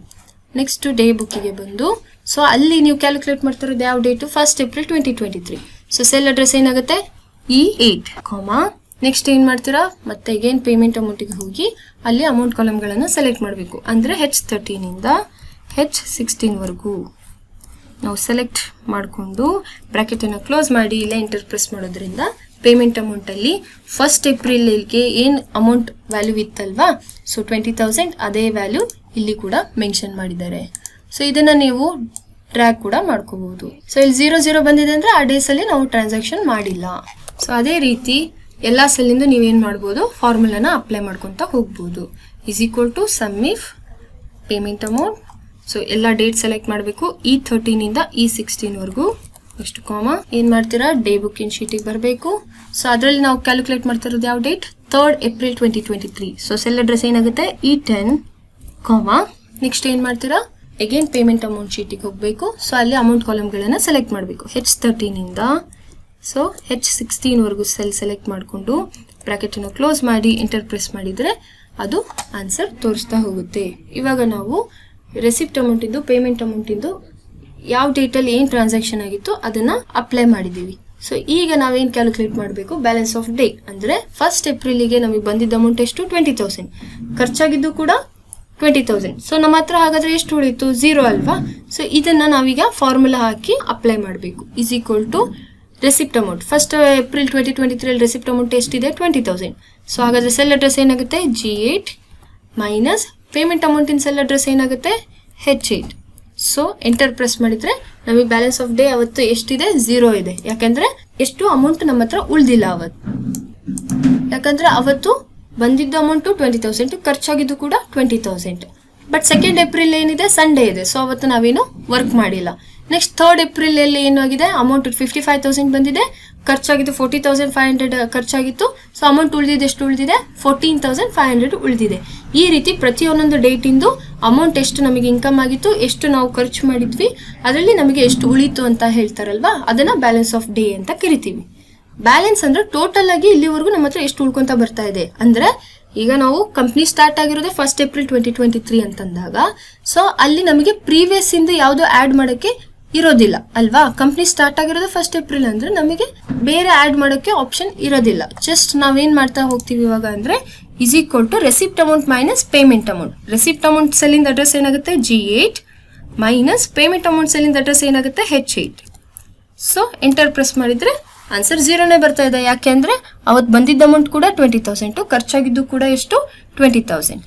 ನೆಕ್ಸ್ಟ್ ಡೇ ಬುಕ್ಕಿಗೆ ಬಂದು ಸೊ ಅಲ್ಲಿ ನೀವು ಕ್ಯಾಲ್ಕುಲೇಟ್ ಮಾಡ್ತಿರೋದು ಯಾವ date, 1 April 2023. So cell address ಏನಾಗುತ್ತೆ, E8 ಕಾಮ ನೆಕ್ಸ್ಟ್ ಏನ್ ಮಾಡ್ತೀರಾ, ಮತ್ತೆ ಅಗೇನ್ ಪೇಮೆಂಟ್ ಅಮೌಂಟಿಗೆ ಹೋಗಿ ಅಲ್ಲಿ ಅಮೌಂಟ್ ಕಾಲಮ್ಗಳನ್ನು ಸೆಲೆಕ್ಟ್ ಮಾಡಬೇಕು. ಅಂದ್ರೆ H13 ಇಂದ H16 ವರೆಗೂ ನಾವು ಸೆಲೆಕ್ಟ್ ಮಾಡಿಕೊಂಡು ಬ್ರಾಕೆಟ್ ಅನ್ನ ಕ್ಲೋಸ್ ಮಾಡಿ ಇಲ್ಲ ಎಂಟರ್ ಪ್ರೆಸ್ ಮಾಡೋದ್ರಿಂದ ಪೇಮೆಂಟ್ ಅಮೌಂಟ್ ಅಲ್ಲಿ 1 ಏಪ್ರಿಲ್ಗೆ ಏನ್ ಅಮೌಂಟ್ ವ್ಯಾಲ್ಯೂ ಇತ್ತಲ್ವಾ, ಸೊ 20,000 ಅದೇ ವ್ಯಾಲ್ಯೂ ಇಲ್ಲಿ ಕೂಡ ಮೆನ್ಷನ್ ಮಾಡಿದ್ದಾರೆ. ಸೊ ಇದನ್ನ ನೀವು ಡ್ರ್ಯಾಗ್ ಕೂಡ ಮಾಡ್ಕೋಬಹುದು. ಸೊ ಇಲ್ಲಿ 0 ಬಂದಿದೆ ಅಂದ್ರೆ ಆ ಡೇಸ್ ಅಲ್ಲಿ ನಾವು ಟ್ರಾನ್ಸಾಕ್ಷನ್ ಮಾಡಿಲ್ಲ. ಸೊ ಅದೇ ರೀತಿ ಎಲ್ಲಾ ಸೆಲ್ಲಿಂದ ನೀವೇನ್ ಮಾಡ್ಬೋದು, ಫಾರ್ಮುಲಾನ ಅಪ್ಲೈ ಮಾಡ್ಕೊಂತ ಹೋಗ್ಬೋದು. Is equal to sum if payment amount. So ಎಲ್ಲ ಡೇಟ್ ಸೆಲೆಕ್ಟ್ ಮಾಡಬೇಕು, E13 ಇಂದ E16 ವರೆಗೂ. ಎಷ್ಟು ಕಾಮ ಏನ್ ಮಾಡ್ತೀರಾ, ಡೇ ಬುಕ್ಕಿಂಗ್ ಶೀಟಿಗೆ ಬರಬೇಕು. ಸೊ ಅದರಲ್ಲಿ ನಾವು ಕ್ಯಾಲ್ಕುಲೇಟ್ ಮಾಡ್ತಿರೋದು ಯಾವ date, 3rd April 2023. So cell address ಏನಾಗುತ್ತೆ E10, ನೆಕ್ಸ್ಟ್ ಏನ್ ಮಾಡ್ತೀರಾ, ಅಗೇನ್ ಪೇಮೆಂಟ್ ಅಮೌಂಟ್ ಶೀಟಿಗೆ ಹೋಗಬೇಕು. ಸೊ ಅಲ್ಲಿ ಅಮೌಂಟ್ ಕಾಲಮ್ಗಳನ್ನ ಸೆಲೆಕ್ಟ್ ಮಾಡಬೇಕು. H13 ಇಂದ ಸೊ H16 ವರೆಗೂ ಸೆಲ್ ಸೆಲೆಕ್ಟ್ ಮಾಡಿಕೊಂಡು ಬ್ರಾಕೆಟ್ ಅನ್ನು ಕ್ಲೋಸ್ ಮಾಡಿ ಎಂಟರ್ ಪ್ರೆಸ್ ಮಾಡಿದ್ರೆ ಅದು ಆನ್ಸರ್ ತೋರಿಸ್ತಾ ಹೋಗುತ್ತೆ. ಇವಾಗ ನಾವು ರೆಸಿಪ್ಟ್ ಅಮೌಂಟ್ ಇಂದು ಪೇಮೆಂಟ್ ಅಮೌಂಟ್ ಇಂದು ಯಾವ ಡೇಟ್ ಅಲ್ಲಿ ಏನ್ ಟ್ರಾನ್ಸಾಕ್ಷನ್ ಆಗಿತ್ತು ಅದನ್ನ ಅಪ್ಲೈ ಮಾಡಿದೀವಿ. ಸೊ ಈಗ ನಾವೇನ್ ಕ್ಯಾಲ್ಕುಲೇಟ್ ಮಾಡಬೇಕು, ಬ್ಯಾಲೆನ್ಸ್ ಆಫ್ ಡೇ ಅಂದ್ರೆ 1st April ಗೆ ನಮಗೆ ಬಂದಿದ್ದ ಅಮೌಂಟ್ ಎಷ್ಟು, 20,000. ಖರ್ಚಾಗಿದ್ದು ಕೂಡ 20,000. ಸೊ ನಮ್ಮ ಹತ್ರ ಹಾಗಾದ್ರೆ ಎಷ್ಟು ಉಳಿತು, 0 ಅಲ್ವಾ. ಸೊ ಇದನ್ನ ನಾವೀಗ ಫಾರ್ಮುಲಾ ಹಾಕಿ ಅಪ್ಲೈ ಮಾಡಬೇಕು. Is equal to receipt amount 1st April 2023 ಅಲ್ಲಿ ರೆಸಿಪ್ಟ್ ಅಮೌಂಟ್ ಎಷ್ಟಿದೆ, 20,000. ಸೊ ಹಾಗಾದ್ರೆ ಸೆಲ್ ಅಡ್ರೆಸ್ ಏನಾಗುತ್ತೆ, G8 ಮೈನಸ್ ಪೇಮೆಂಟ್ ಅಮೌಂಟ್ ಇನ್ ಸೆಲ್ ಅಡ್ರೆಸ್ ಏನಾಗುತ್ತೆ, H8. ಸೊ ಎಂಟರ್ ಪ್ರೆಸ್ ಮಾಡಿದ್ರೆ ನಮಗೆ ಬ್ಯಾಲೆನ್ಸ್ ಆಫ್ ಡೇ ಅವತ್ತು ಎಷ್ಟಿದೆ, 0 ಇದೆ. ಯಾಕಂದ್ರೆ ಎಷ್ಟು ಅಮೌಂಟ್ ನಮ್ಮ ಹತ್ರ ಉಳಿದಿಲ್ಲ ಅವತ್ತು. ಯಾಕಂದ್ರೆ ಅವತ್ತು ಬಂದಿದ್ದ ಅಮೌಂಟ್ 20,000, ಖರ್ಚಾಗಿದ್ದು ಕೂಡ 20,000. ಬಟ್ 2nd April ಏನಿದೆ, ಸಂಡೇ ಇದೆ. ಸೊ ಅವತ್ತು ನಾವೇನು ವರ್ಕ್ ಮಾಡಿಲ್ಲ. ನೆಕ್ಸ್ಟ್ 3rd April ಅಲ್ಲಿ ಏನಾಗಿದೆ, ಅಮೌಂಟ್ 55,000 ಬಂದಿದೆ, ಖರ್ಚಾಗಿದ್ದು 40,500 ಖರ್ಚಾಗಿತ್ತು. ಸೊ ಅಮೌಂಟ್ ಉಳಿದಿದೆ, ಎಷ್ಟು ಉಳಿದಿದೆ, 14,500 ಉಳಿದಿದೆ. ಈ ರೀತಿ ಪ್ರತಿಯೊಂದೊಂದು ಡೇಟ್ ಇಂದು ಅಮೌಂಟ್ ಎಷ್ಟು ನಮಗೆ ಇನ್ಕಮ್ ಆಗಿತ್ತು, ಎಷ್ಟು ನಾವು ಖರ್ಚು ಮಾಡಿದ್ವಿ, ಅದರಲ್ಲಿ ನಮಗೆ ಎಷ್ಟು ಉಳಿತು ಅಂತ ಹೇಳ್ತಾರಲ್ವಾ, ಅದನ್ನ ಬ್ಯಾಲೆನ್ಸ್ ಆಫ್ ಡೇ ಅಂತ ಕರಿತೀವಿ. ಬ್ಯಾಲೆನ್ಸ್ ಅಂದ್ರೆ ಟೋಟಲ್ ಆಗಿ ಇಲ್ಲಿವರೆಗೂ ನಮ್ಮ ಹತ್ರ ಎಷ್ಟು ಉಳ್ಕೊಂತ ಬರ್ತಾ ಇದೆ. ಅಂದ್ರೆ ಈಗ ನಾವು ಕಂಪ್ನಿ ಸ್ಟಾರ್ಟ್ ಆಗಿರೋದೇ 1st April 2023 ಅಂತಂದಾಗ ಸೊ ಅಲ್ಲಿ ನಮಗೆ ಪ್ರೀವಿಯಸ್ ಇಂದ ಯಾವ್ದು ಆಡ್ ಮಾಡಕ್ಕೆ ಇರೋದಿಲ್ಲ ಅಲ್ವಾ. ಕಂಪ್ನಿ ಸ್ಟಾರ್ಟ್ ಆಗಿರೋದೇ 1st April ಅಂದ್ರೆ ನಮಗೆ ಬೇರೆ ಆಡ್ ಮಾಡೋಕೆ ಆಪ್ಷನ್ ಇರೋದಿಲ್ಲ. ಜಸ್ಟ್ ನಾವೇನ್ ಮಾಡ್ತಾ ಹೋಗ್ತೀವಿ ಇವಾಗ ಅಂದ್ರೆ is equal to receipt amount minus payment amount. Receipt amount ಸೆಲ್ಲಿಂದ ಅಡ್ರೆಸ್ ಏನಾಗುತ್ತೆ, G8 ಮೈನಸ್ ಪೇಮೆಂಟ್ ಅಮೌಂಟ್ ಸೆಲ್ಲಿಂದ ಅಡ್ರೆಸ್ ಏನಾಗುತ್ತೆ, H8. ಸೊ ಎಂಟರ್ ಪ್ರೆಸ್ ಮಾಡಿದ್ರೆ ಆನ್ಸರ್ 0ನೇ ಬರ್ತಾ ಇದೆ. ಯಾಕೆಂದ್ರೆ ಅವತ್ತು ಬಂದಿದ್ದ ಅಮೌಂಟ್ ಕೂಡ 20,000, ಖರ್ಚಾಗಿದ್ದು ಕೂಡ ಎಷ್ಟು, 20,000.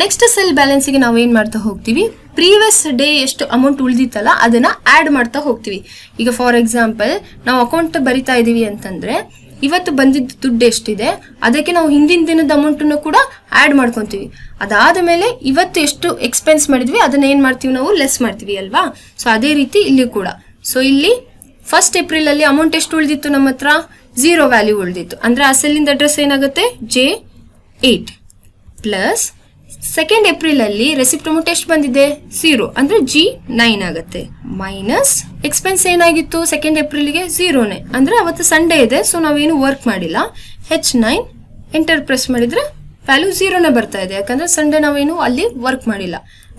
ನೆಕ್ಸ್ಟ್ ಸೆಲ್ ಬ್ಯಾಲೆನ್ಸ್ಗೆ ನಾವು ಏನ್ ಮಾಡ್ತಾ ಹೋಗ್ತೀವಿ, ಪ್ರೀವಿಯಸ್ ಡೇ ಎಷ್ಟು ಅಮೌಂಟ್ ಉಳಿದಿತ್ತಲ್ಲ ಅದನ್ನ ಆಡ್ ಮಾಡ್ತಾ ಹೋಗ್ತೀವಿ. ಈಗ ಫಾರ್ ಎಕ್ಸಾಂಪಲ್ ನಾವು ಅಕೌಂಟ್ ಬರಿತಾ ಇದೀವಿ ಅಂತಂದ್ರೆ ಇವತ್ತು ಬಂದಿದ್ದ ದುಡ್ಡು ಎಷ್ಟಿದೆ ಅದಕ್ಕೆ ನಾವು ಹಿಂದಿನ ದಿನದ ಅಮೌಂಟ್ ಕೂಡ ಆಡ್ ಮಾಡ್ಕೊಂತೀವಿ. ಅದಾದ ಮೇಲೆ ಇವತ್ತು ಎಷ್ಟು ಎಕ್ಸ್ಪೆನ್ಸ್ ಮಾಡಿದ್ವಿ ಅದನ್ನ ಏನ್ ಮಾಡ್ತೀವಿ, ನಾವು ಲೆಸ್ ಮಾಡ್ತೀವಿ ಅಲ್ವಾ. ಸೊ ಅದೇ ರೀತಿ ಇಲ್ಲಿ ಕೂಡ. ಸೊ ಇಲ್ಲಿ 1st April ಅಲ್ಲಿ ಅಮೌಂಟ್ ಎಷ್ಟು ಉಳಿದಿತ್ತು, ನಮ್ಮ ಹತ್ರ 0 ವ್ಯಾಲ್ಯೂ ಉಳಿದಿತ್ತು. ಅಂದ್ರೆ ಆ ಸೆಲ್ಲಿಂದ ಅಡ್ರೆಸ್ ಏನಾಗುತ್ತೆ, J8 ಪ್ಲಸ್ 2nd April ಅಲ್ಲಿ ರೆಸಿಪ್ಟ್ ಅಮೌಂಟ್ ಎಷ್ಟು ಬಂದಿದೆ, 0 ಅಂದ್ರೆ G9 ಆಗುತ್ತೆ ಮೈನಸ್ ಎಕ್ಸ್ಪೆನ್ಸ್ ಏನಾಗಿತ್ತು 2nd April ಗೆ 0ನೇ ಅಂದ್ರೆ ಅವತ್ತು ಸಂಡೇ ಇದೆ. ಸೊ ನಾವೇನು ವರ್ಕ್ ಮಾಡಿಲ್ಲ. H9 ಎಂಟರ್ ಪ್ರೆಸ್ ಮಾಡಿದ್ರೆ ವ್ಯಾಲ್ಯೂ 0ನೇ ಬರ್ತಾ ಇದೆ. ಯಾಕಂದ್ರೆ ಸಂಡೇ ನಾವೇನು ಅಲ್ಲಿ ವರ್ಕ್ ಮಾಡಿಲ್ಲ.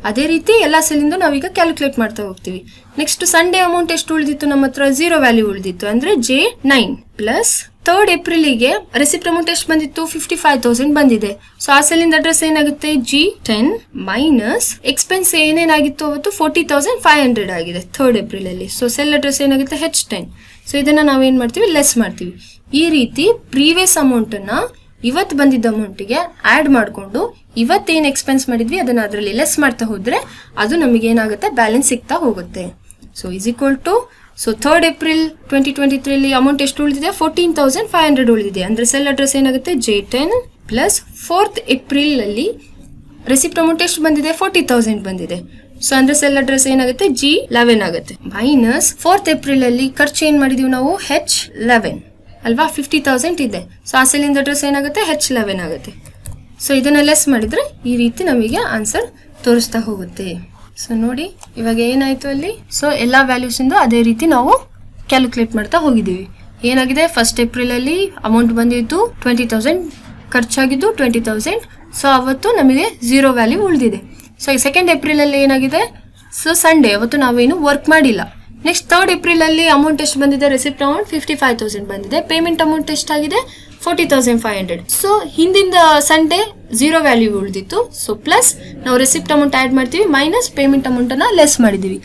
ಅದೇ ರೀತಿ ಎಲ್ಲಾ ಸೆಲ್ಲಿಂದ ನಾವೀಗ ಕ್ಯಾಲ್ಕುಲೇಟ್ ಮಾಡ್ತಾ ಹೋಗ್ತೀವಿ. ನೆಕ್ಸ್ಟ್ ಸಂಡೇ ಅಮೌಂಟ್ ಎಷ್ಟು ಉಳಿದಿತ್ತು, ನಮ್ಮ ಹತ್ರ 0 ವ್ಯಾಲ್ಯೂ ಉಳಿದಿತ್ತು ಅಂದ್ರೆ J9 ಪ್ಲಸ್ 3rd April ಗೆ ರೆಸಿಪ್ಟ್ ಅಮೌಂಟ್ ಎಷ್ಟು ಬಂದಿತ್ತು, 55,000 ಬಂದಿದೆ. ಸೊ ಆ ಸೆಲ್ಲಿಂದ ಅಡ್ರೆಸ್ ಏನಾಗುತ್ತೆ, G10 ಮೈನಸ್ ಎಕ್ಸ್ಪೆನ್ಸ್ ಏನೇನಾಗಿತ್ತು ಅವತ್ತು 40,500 ಆಗಿದೆ 3rd April ಅಲ್ಲಿ. ಸೊ ಸೆಲ್ ಅಡ್ರೆಸ್ ಏನಾಗುತ್ತೆ, H10. ಸೊ ಇದನ್ನ ನಾವೇನ್ ಮಾಡ್ತೀವಿ, ಲೆಸ್ ಮಾಡ್ತೀವಿ. ಈ ರೀತಿ ಪ್ರೀವಿಯಸ್ ಅಮೌಂಟ್ ಅನ್ನ ಇವತ್ತು ಬಂದಿದ್ದ ಅಮೌಂಟಿಗೆ ಆಡ್ ಮಾಡಿಕೊಂಡು ಇವತ್ತೇನು ಎಕ್ಸ್ಪೆನ್ಸ್ ಮಾಡಿದ್ವಿ ಅದನ್ನ ಅದರಲ್ಲಿ ಲೆಸ್ ಮಾಡ್ತಾ ಹೋದ್ರೆ ಅದು ನಮಗೆ ಏನಾಗುತ್ತೆ, ಬ್ಯಾಲೆನ್ಸ್ ಸಿಗ್ತಾ ಹೋಗುತ್ತೆ. So is equal to so 3rd April 2023 ಅಲ್ಲಿ ಅಮೌಂಟ್ ಎಷ್ಟು ಉಳಿದಿದೆ, 14,500 ಉಳಿದಿದೆ. ಅಂದ್ರೆ ಸೆಲ್ ಅಡ್ರೆಸ್ ಏನಾಗುತ್ತೆ, J10 ಪ್ಲಸ್ 4th April ಅಲ್ಲಿ ರೆಸಿಪ್ಟ್ ಅಮೌಂಟ್ ಎಷ್ಟು ಬಂದಿದೆ, 40,000 ಬಂದಿದೆ. ಸೊ ಅಂದ್ರೆ ಸೆಲ್ ಅಡ್ರೆಸ್ ಏನಾಗುತ್ತೆ, G11 ಆಗುತ್ತೆ ಮೈನಸ್ 4th April ಅಲ್ಲಿ ಖರ್ಚು ಏನ್ ಮಾಡಿದೀವಿ ನಾವು, H11 ಅಲ್ವಾ, 50,000 ಇದೆ. ಸೊ ಆ ಸೆಲ್ಲಿಂದ ಅಡ್ರೆಸ್ ಏನಾಗುತ್ತೆ, H11 ಆಗುತ್ತೆ. ಸೊ ಇದನ್ನ ಲೆಸ್ ಮಾಡಿದ್ರೆ ಈ ರೀತಿ ನಮಗೆ ಆನ್ಸರ್ ತೋರಿಸ್ತಾ ಹೋಗುತ್ತೆ. ಸೊ ನೋಡಿ ಇವಾಗ ಏನಾಯ್ತು ಅಲ್ಲಿ. ಸೊ ಎಲ್ಲಾ ವ್ಯಾಲ್ಯೂಸ್ ಇಂದ ಅದೇ ರೀತಿ ನಾವು ಕ್ಯಾಲ್ಕುಲೇಟ್ ಮಾಡ್ತಾ ಹೋಗಿದ್ದೀವಿ. ಏನಾಗಿದೆ, 1st April ಅಲ್ಲಿ ಅಮೌಂಟ್ ಬಂದಿದ್ದು 20,000, ಖರ್ಚಾಗಿದ್ದು 20,000. ಸೊ ಅವತ್ತು ನಮಗೆ 0 ವ್ಯಾಲ್ಯೂ ಉಳಿದಿದೆ. ಸೊ 2nd April ಅಲ್ಲಿ ಏನಾಗಿದೆ, ಸೊ ಸಂಡೇ ಅವತ್ತು ನಾವೇನು ವರ್ಕ್ ಮಾಡಿಲ್ಲ. ನೆಕ್ಸ್ಟ್ 3rd April ಅಲ್ಲಿ ಅಮೌಂಟ್ ಎಷ್ಟು ಬಂದಿದೆ, ರೆಸಿಪ್ಟ್ ಅಮೌಂಟ್ 55,000 ಬಂದಿದೆ. ಪೇಮೆಂಟ್ ಅಮೌಂಟ್ ಎಷ್ಟಾಗಿದೆ, 40,500. ಸೊ ಹಿಂದಿಂದ ಸಂಡೇ 0 ವ್ಯಾಲ್ಯೂ ಉಳಿದಿತ್ತು. ಸೊ ಪ್ಲಸ್ ನಾವು ರೆಸಿಪ್ಟ್ ಅಮೌಂಟ್ ಆಡ್ ಮಾಡ್ತೀವಿ ಮೈನಸ್ ಪೇಮೆಂಟ್ ಅಮೌಂಟ್ ಅನ್ನ ಲೆಸ್ ಮಾಡಿದೀವಿ.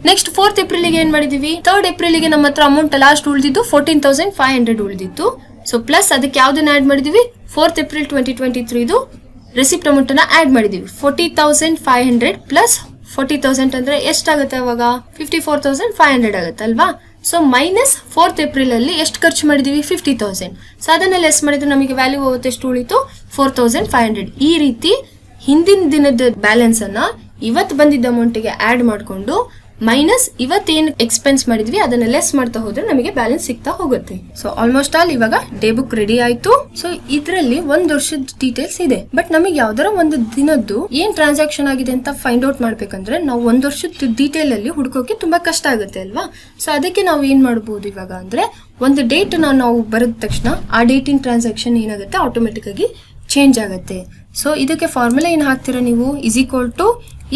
ನೆಕ್ಸ್ಟ್ 4th April ಗೆ ಏನ್ ಮಾಡಿದೀವಿ, 3rd April ಗೆ ನಮ್ಮ ಹತ್ರ ಅಮೌಂಟ್ ಲಾಸ್ಟ್ ಉಳಿದಿದ್ದು 14,500 ಉಳಿದಿತ್ತು. ಸೊ ಪ್ಲಸ್ ಅದಕ್ಕೆ ಯಾವ್ದನ್ನ ಆಡ್ ಮಾಡಿದೀವಿ, 4th April 2023 ರೆಸಿಪ್ಟ್ ಅಮೌಂಟ್ ಅನ್ನ ಆಡ್ ಮಾಡಿದೀವಿ. 40,500 ಪ್ಲಸ್ 40,000 ಅಂದ್ರೆ ಎಷ್ಟಾಗುತ್ತೆ ಅವಾಗ 54,500 ಆಗುತ್ತೆ ಅಲ್ವಾ. ಸೊ ಮೈನಸ್ 4th ಏಪ್ರಿಲ್ ಅಲ್ಲಿ ಎಷ್ಟು ಖರ್ಚು ಮಾಡಿದೀವಿ 50,000. ಸೊ ಅದನ್ನ ಲೆಸ್ ಮಾಡಿದ್ರೆ ನಮಗೆ ವ್ಯಾಲ್ಯೂ ಹೋಗುತ್ತೆ ಎಷ್ಟು ಉಳಿತು 4,500. ಈ ರೀತಿ ಹಿಂದಿನ ದಿನದ ಬ್ಯಾಲೆನ್ಸ್ ಅನ್ನ ಇವತ್ತು ಬಂದಿದ್ದ ಅಮೌಂಟ್ಗೆ ಆಡ್ ಮಾಡಿಕೊಂಡು ಮೈನಸ್ ಇವತ್ತೇನು ಎಕ್ಸ್ಪೆನ್ಸ್ ಮಾಡಿದ್ವಿ ಅದನ್ನ ಲೆಸ್ ಮಾಡ್ತಾ ಹೋದ್ರೆ ನಮಗೆ ಬ್ಯಾಲೆನ್ಸ್ ಸಿಗ್ತಾ ಹೋಗುತ್ತೆ. ಸೊ ಆಲ್ಮೋಸ್ಟ್ ಆಲ್ ಇವಾಗ ಡೇ ಬುಕ್ ರೆಡಿ ಆಯ್ತು. ಸೊ ಇದ್ರಲ್ಲಿ 1 ವರ್ಷದ ಡೀಟೇಲ್ಸ್ ಇದೆ. ಬಟ್ ನಮಗೆ ಯಾವ್ದಾರ ಒಂದು ದಿನದ್ದು ಏನ್ ಟ್ರಾನ್ಸಾಕ್ಷನ್ ಆಗಿದೆ ಅಂತ ಫೈಂಡ್ ಔಟ್ ಮಾಡ್ಬೇಕಂದ್ರೆ ನಾವು 1 ವರ್ಷದ ಡೀಟೇಲ್ ಅಲ್ಲಿ ಹುಡ್ಕೋಕೆ ತುಂಬಾ ಕಷ್ಟ ಆಗುತ್ತೆ ಅಲ್ವಾ. ಸೊ ಅದಕ್ಕೆ ನಾವು ಏನ್ ಮಾಡಬಹುದು ಇವಾಗ ಅಂದ್ರೆ ಒಂದು ಡೇಟ್ ನಾವು ಬರೆದ ತಕ್ಷಣ ಆ ಡೇಟಿನ ಟ್ರಾನ್ಸಾಕ್ಷನ್ ಏನಾಗುತ್ತೆ ಆಟೋಮೆಟಿಕ್ ಆಗಿ ಚೇಂಜ್ ಆಗುತ್ತೆ. ಸೊ ಇದಕ್ಕೆ ಫಾರ್ಮುಲಾ ಏನ್ ಹಾಕ್ತೀರಾ ನೀವು =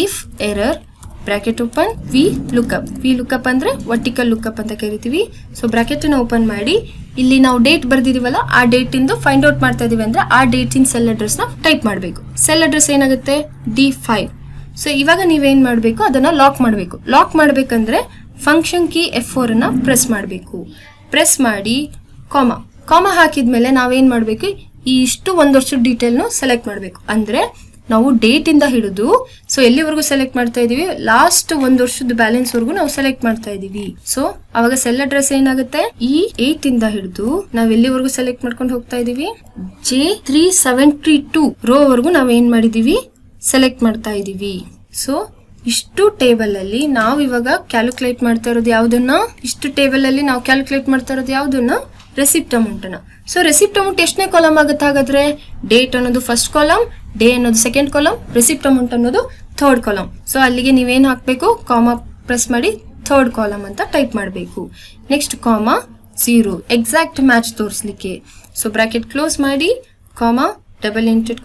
if error bracket open V lookup ಅಂದ್ರೆ ವರ್ಟಿಕಲ್ ಲುಕ್ಅಪ್ ಅಂತ ಕರಿತೀವಿ. ಸೊ ಬ್ರಾಕೆಟ್ ಅನ್ನು ಓಪನ್ ಮಾಡಿ ಇಲ್ಲಿ ನಾವು ಡೇಟ್ ಬರ್ದಿದೀವಲ್ಲ ಆ ಡೇಟ್ ಇಂದು ಫೈಂಡ್ ಔಟ್ ಮಾಡ್ತಾ ಇದೀವಿ ಅಂದ್ರೆ ಆ ಡೇಟ್ ಇನ್ ಸೆಲ್ ಅಡ್ರೆಸ್ ನ ಟೈಪ್ ಮಾಡಬೇಕು. ಸೆಲ್ ಅಡ್ರೆಸ್ ಏನಾಗುತ್ತೆ D5. ಸೊ ಇವಾಗ ನೀವೇನ್ ಮಾಡಬೇಕು ಅದನ್ನ ಲಾಕ್ ಮಾಡಬೇಕು. ಲಾಕ್ ಮಾಡ್ಬೇಕಂದ್ರೆ ಫಂಕ್ಷನ್ ಕೀ F4 ಅನ್ನ ಪ್ರೆಸ್ ಮಾಡಬೇಕು. ಪ್ರೆಸ್ ಮಾಡಿ ಕಾಮ ಹಾಕಿದ್ಮೇಲೆ ನಾವೇನ್ ಮಾಡಬೇಕು ಈ ಇಷ್ಟು 1 ವರ್ಷದ ಡೀಟೇಲ್ ನು ಸೆಲೆಕ್ಟ್ ಮಾಡಬೇಕು. ಅಂದ್ರೆ ನಾವು ಡೇಟ್ ಇಂದ ಹಿಡಿದು ಸೊ ಎಲ್ಲಿವರೆಗೂ ಸೆಲೆಕ್ಟ್ ಮಾಡ್ತಾ ಇದೀವಿ ಲಾಸ್ಟ್ 1 ವರ್ಷದ ಬ್ಯಾಲೆನ್ಸ್ ವರೆಗೂ ನಾವು ಸೆಲೆಕ್ಟ್ ಮಾಡ್ತಾ ಇದೀವಿ. ಸೊ ಅವಾಗ ಸೆಲ್ ಅಡ್ರೆಸ್ ಏನಾಗುತ್ತೆ ಈ 8 ಇಂದ ಹಿಡಿದು ನಾವ್ ಎಲ್ಲಿವರೆಗೂ ಸೆಲೆಕ್ಟ್ ಮಾಡ್ಕೊಂಡು ಹೋಗ್ತಾ ಇದೀವಿ J372 ರೋ ವರೆಗೂ ನಾವ್ ಏನ್ ಮಾಡಿದೀವಿ ಸೆಲೆಕ್ಟ್ ಮಾಡ್ತಾ ಇದೀವಿ. ಸೊ ಇಷ್ಟು ಟೇಬಲ್ ಅಲ್ಲಿ ನಾವು ಇವಾಗ ಕ್ಯಾಲ್ಕುಲೇಟ್ ಮಾಡ್ತಾ ಇರೋದು ಯಾವ್ದನ್ನ ರೆಸಿಪ್ಟ್ ಅಮೌಂಟ್ ಅನ್ನ. ಸೊ ರೆಸಿಪ್ಟ್ ಅಮೌಂಟ್ ಎಷ್ಟನೇ ಕಾಲಮ್ ಆಗುತ್ತೆ ಹಾಗಾದ್ರೆ ಡೇಟ್ ಅನ್ನೋದು ಫಸ್ಟ್ ಕಾಲಮ್, ಡೇ ಅನ್ನೋದು ಸೆಕೆಂಡ್ ಕಾಲಮ್, ರೆಸಿಪ್ಟ್ ಅಮೌಂಟ್ ಅನ್ನೋದು ಥರ್ಡ್ ಕಾಲಮ್. ಸೊ ಅಲ್ಲಿಗೆ ನೀವೇನ್ ಹಾಕ್ಬೇಕು ಕಾಮಾ ಪ್ರೆಸ್ ಮಾಡಿ ಥರ್ಡ್ ಕಾಲಮ್ ಅಂತ ಟೈಪ್ ಮಾಡಬೇಕು. ನೆಕ್ಸ್ಟ್ (0) ಎಕ್ಸಾಕ್ಟ್ ಮ್ಯಾಚ್ ತೋರಿಸ್ಲಿಕ್ಕೆ. ಸೊ ಬ್ರಾಕೆಟ್ ಕ್ಲೋಸ್ ಮಾಡಿ ಡಬಲ್ ಇಂಟೆಡ್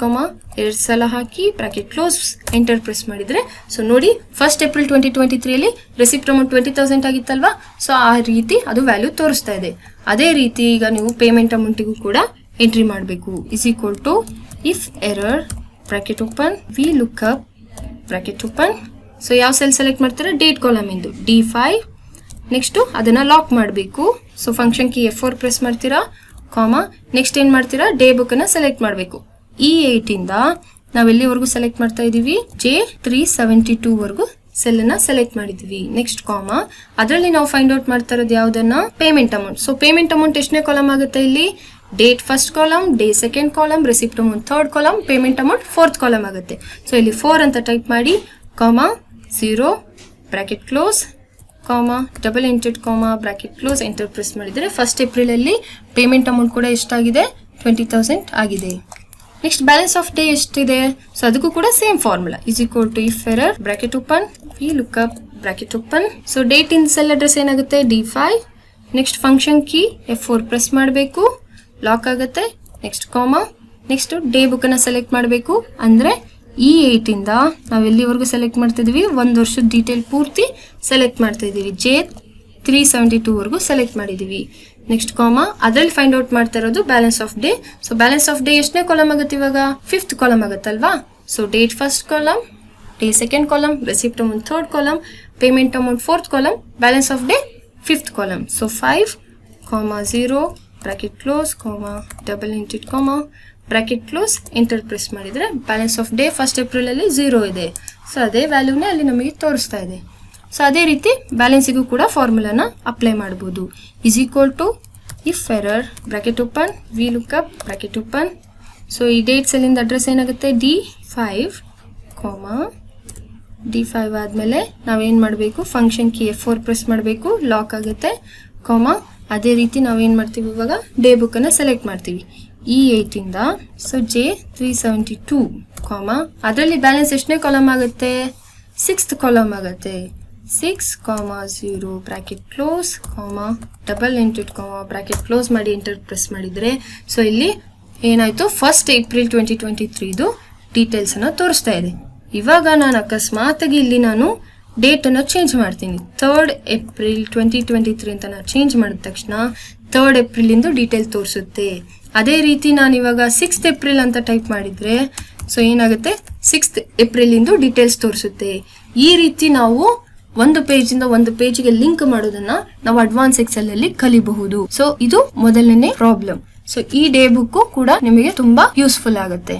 ಎರಡು ಸಲ ಹಾಕಿ ಬ್ರಾಕೆಟ್ ಕ್ಲೋಸ್ ಎಂಟರ್ ಪ್ರೆಸ್ ಮಾಡಿದ್ರೆ ಸೊ ನೋಡಿ 1st ಏಪ್ರಿಲ್ 2023 ಅಲ್ಲಿ ರೆಸಿಪ್ಟ್ ಅಮೌಂಟ್ 20,000 ಆಗಿತ್ತಲ್ವಾ. ಸೊ ಆ ರೀತಿ ಅದು ವ್ಯಾಲ್ಯೂ ತೋರಿಸ್ತಾ ಇದೆ. ಅದೇ ರೀತಿ ಈಗ ನೀವು ಪೇಮೆಂಟ್ ಅಮೌಂಟಿಗೂ ಕೂಡ ಎಂಟ್ರಿ ಮಾಡಬೇಕು. = If error bracket open V lookup bracket open. So ಯಾವ ಸೆಲ್ ಸೆಲೆಕ್ಟ್ ಮಾಡ್ತಾರೆ ಡೇಟ್ ಕಾಲಮ್ ಇಂದು D5. ನೆಕ್ಸ್ಟ್ ಅದನ್ನ ಲಾಕ್ ಮಾಡಬೇಕು. So function key F4 press ಮಾಡ್ತೀರಾ ನೆಕ್ಸ್ಟ್ ಏನ್ ಮಾಡ್ತೀರಾ ಡೇ ಬುಕ್ ಅನ್ನ ಸೆಲೆಕ್ಟ್ ಮಾಡಬೇಕು. E8 ಇಂದ ನಾವ್ ಎಲ್ಲಿವರೆಗೂ ಸೆಲೆಕ್ಟ್ ಮಾಡ್ತಾ ಇದೀವಿ J372 ವರೆಗೂ ಸೆಲ್ ಅನ್ನ ಸೆಲೆಕ್ಟ್ ಮಾಡಿದೀವಿ. ನೆಕ್ಸ್ಟ್ ಅದರಲ್ಲಿ ನಾವು ಫೈಂಡ್ ಔಟ್ ಮಾಡ್ತಾ ಇರೋದು ಯಾವ್ದನ್ನ payment amount. So payment amount ಎಷ್ಟನೇ ಕಾಲಮ್ ಆಗುತ್ತೆ ಇಲ್ಲಿ date first column, day second column, receipt amount third column, payment amount 4th column ಆಗುತ್ತೆ. ಸೊ ಇಲ್ಲಿ 4 ಅಂತ ಟೈಪ್ ಮಾಡಿ (0) bracket close double inverted bracket close enter press ಮಾಡಿದ್ರೆ 1st ಏಪ್ರಿಲ್ ಅಲ್ಲಿ payment amount ಕೂಡ ಎಷ್ಟಾಗಿದೆ 20,000 ಆಗಿದೆ. ನೆಕ್ಸ್ಟ್ ಬ್ಯಾಲೆನ್ಸ್ ಆಫ್ ಡೇ ಎಷ್ಟಿದೆ ಸೊ ಅದಕ್ಕೂ ಕೂಡ same formula = if error bracket open V lookup bracket open. So date in cell address ಏನಾಗುತ್ತೆ D5. Next function key F4 press ಮಾಡಬೇಕು, ಲಾಕ್ ಆಗುತ್ತೆ. ನೆಕ್ಸ್ಟ್ ಡೇ ಬುಕ್ ಅನ್ನ ಸೆಲೆಕ್ಟ್ ಮಾಡಬೇಕು. ಅಂದ್ರೆ E8 ಇಂದ ನಾವು ಎಲ್ಲಿವರೆಗೂ ಸೆಲೆಕ್ಟ್ ಮಾಡ್ತಿದೀವಿ 1 ವರ್ಷದ ಡೀಟೇಲ್ ಪೂರ್ತಿ ಸೆಲೆಕ್ಟ್ ಮಾಡ್ತಾ ಇದೀವಿ J372 ವರೆಗೂ ಸೆಲೆಕ್ಟ್ ಮಾಡಿದೀವಿ. ನೆಕ್ಸ್ಟ್ ಅದರಲ್ಲಿ ಫೈಂಡ್ ಔಟ್ ಮಾಡ್ತಾ ಇರೋದು balance of day. So balance of day ಎಷ್ಟನೇ ಕಾಲಮ್ ಆಗುತ್ತೆ ಇವಾಗ 5th ಕಾಲಮ್ ಆಗುತ್ತಲ್ವಾ. So date first column, day second column, receipt amount third column, payment amount 4th column, balance of day 5th column. So 5, 0 bracket close double inverted bracket close enter press ಮಾಡಿದ್ರೆ balance of day 1st April ಅಲ್ಲಿ 0 ಇದೆ. So ಅದೇ ವ್ಯಾಲ್ಯೂನೇ ಅಲ್ಲಿ ನಮಗೆ ತೋರಿಸ್ತಾ ಇದೆ. So ಅದೇ ರೀತಿ ಬ್ಯಾಲೆನ್ಸಿಗೂ ಕೂಡ ಫಾರ್ಮುಲಾನ ಅಪ್ಲೈ ಮಾಡಬಹುದು. = If error bracket open V lookup bracket open. So ಈ ಡೇಟ್ ಸೆಲ್ಲಿಂದ ಅಡ್ರೆಸ್ ಏನಾಗುತ್ತೆ D5 ಆದ್ಮೇಲೆ ನಾವೇನ್ ಮಾಡಬೇಕು ಫಂಕ್ಷನ್ ಕೀ F4 ಪ್ರೆಸ್ ಮಾಡಬೇಕು, ಲಾಕ್ ಆಗುತ್ತೆ. ಅದೇ ರೀತಿ ನಾವೇನ್ ಮಾಡ್ತೀವಿ ಇವಾಗ ಡೇ ಬುಕ್ ಅನ್ನ ಸೆಲೆಕ್ಟ್ ಮಾಡ್ತೀವಿ E8 ಇಂದ. ಸೊ J372 ಅದರಲ್ಲಿ ಬ್ಯಾಲೆನ್ಸ್ ಎಷ್ಟನೇ ಕಾಲಮ್ ಆಗುತ್ತೆ 6th ಕಾಲಮ್ ಆಗುತ್ತೆ. 6, 0 bracket close double inverted bracket close ಮಾಡಿ ಎಂಟರ್ ಪ್ರೆಸ್ ಮಾಡಿದ್ರೆ ಸೊ ಇಲ್ಲಿ ಏನಾಯ್ತು 1st ಏಪ್ರಿಲ್ 2023 ಡೀಟೇಲ್ಸ್ ಅನ್ನ ತೋರಿಸ್ತಾ ಇದೆ. ಇವಾಗ ನಾನು ಅಕಸ್ಮಾತಾಗಿ ಇಲ್ಲಿ ನಾನು ಡೇಟ್ ಅನ್ನ ಚೇಂಜ್ ಮಾಡ್ತೀನಿ 3rd ಏಪ್ರಿಲ್ 2023 ಅಂತ ನಾನು ಚೇಂಜ್ ಮಾಡಿದ ತಕ್ಷಣ 3rd ಏಪ್ರಿಲ್ ಇಂದು ಡೀಟೇಲ್ ತೋರಿಸುತ್ತೆ. ಅದೇ ರೀತಿ ನಾನು ಇವಾಗ 6th ಏಪ್ರಿಲ್ ಅಂತ ಟೈಪ್ ಮಾಡಿದ್ರೆ ಸೊ ಏನಾಗುತ್ತೆ 6th ಏಪ್ರಿಲ್ ಇಂದು ಡೀಟೇಲ್ಸ್ ತೋರಿಸುತ್ತೆ. ಈ ರೀತಿ ನಾವು ಒಂದು ಪೇಜ್ ಇಂದ ಒಂದು ಪೇಜ್ಗೆ ಲಿಂಕ್ ಮಾಡೋದನ್ನ ನಾವು ಅಡ್ವಾನ್ಸ್ ಎಕ್ಸೆಲ್ ಅಲ್ಲಿ ಕಲಿಬಹುದು. ಸೊ ಇದು ಮೊದಲನೇ ಪ್ರಾಬ್ಲಮ್. ಸೊ ಈ ಡೇ ಬುಕ್ ಕೂಡ ನಿಮಗೆ ತುಂಬಾ ಯೂಸ್ಫುಲ್ ಆಗುತ್ತೆ.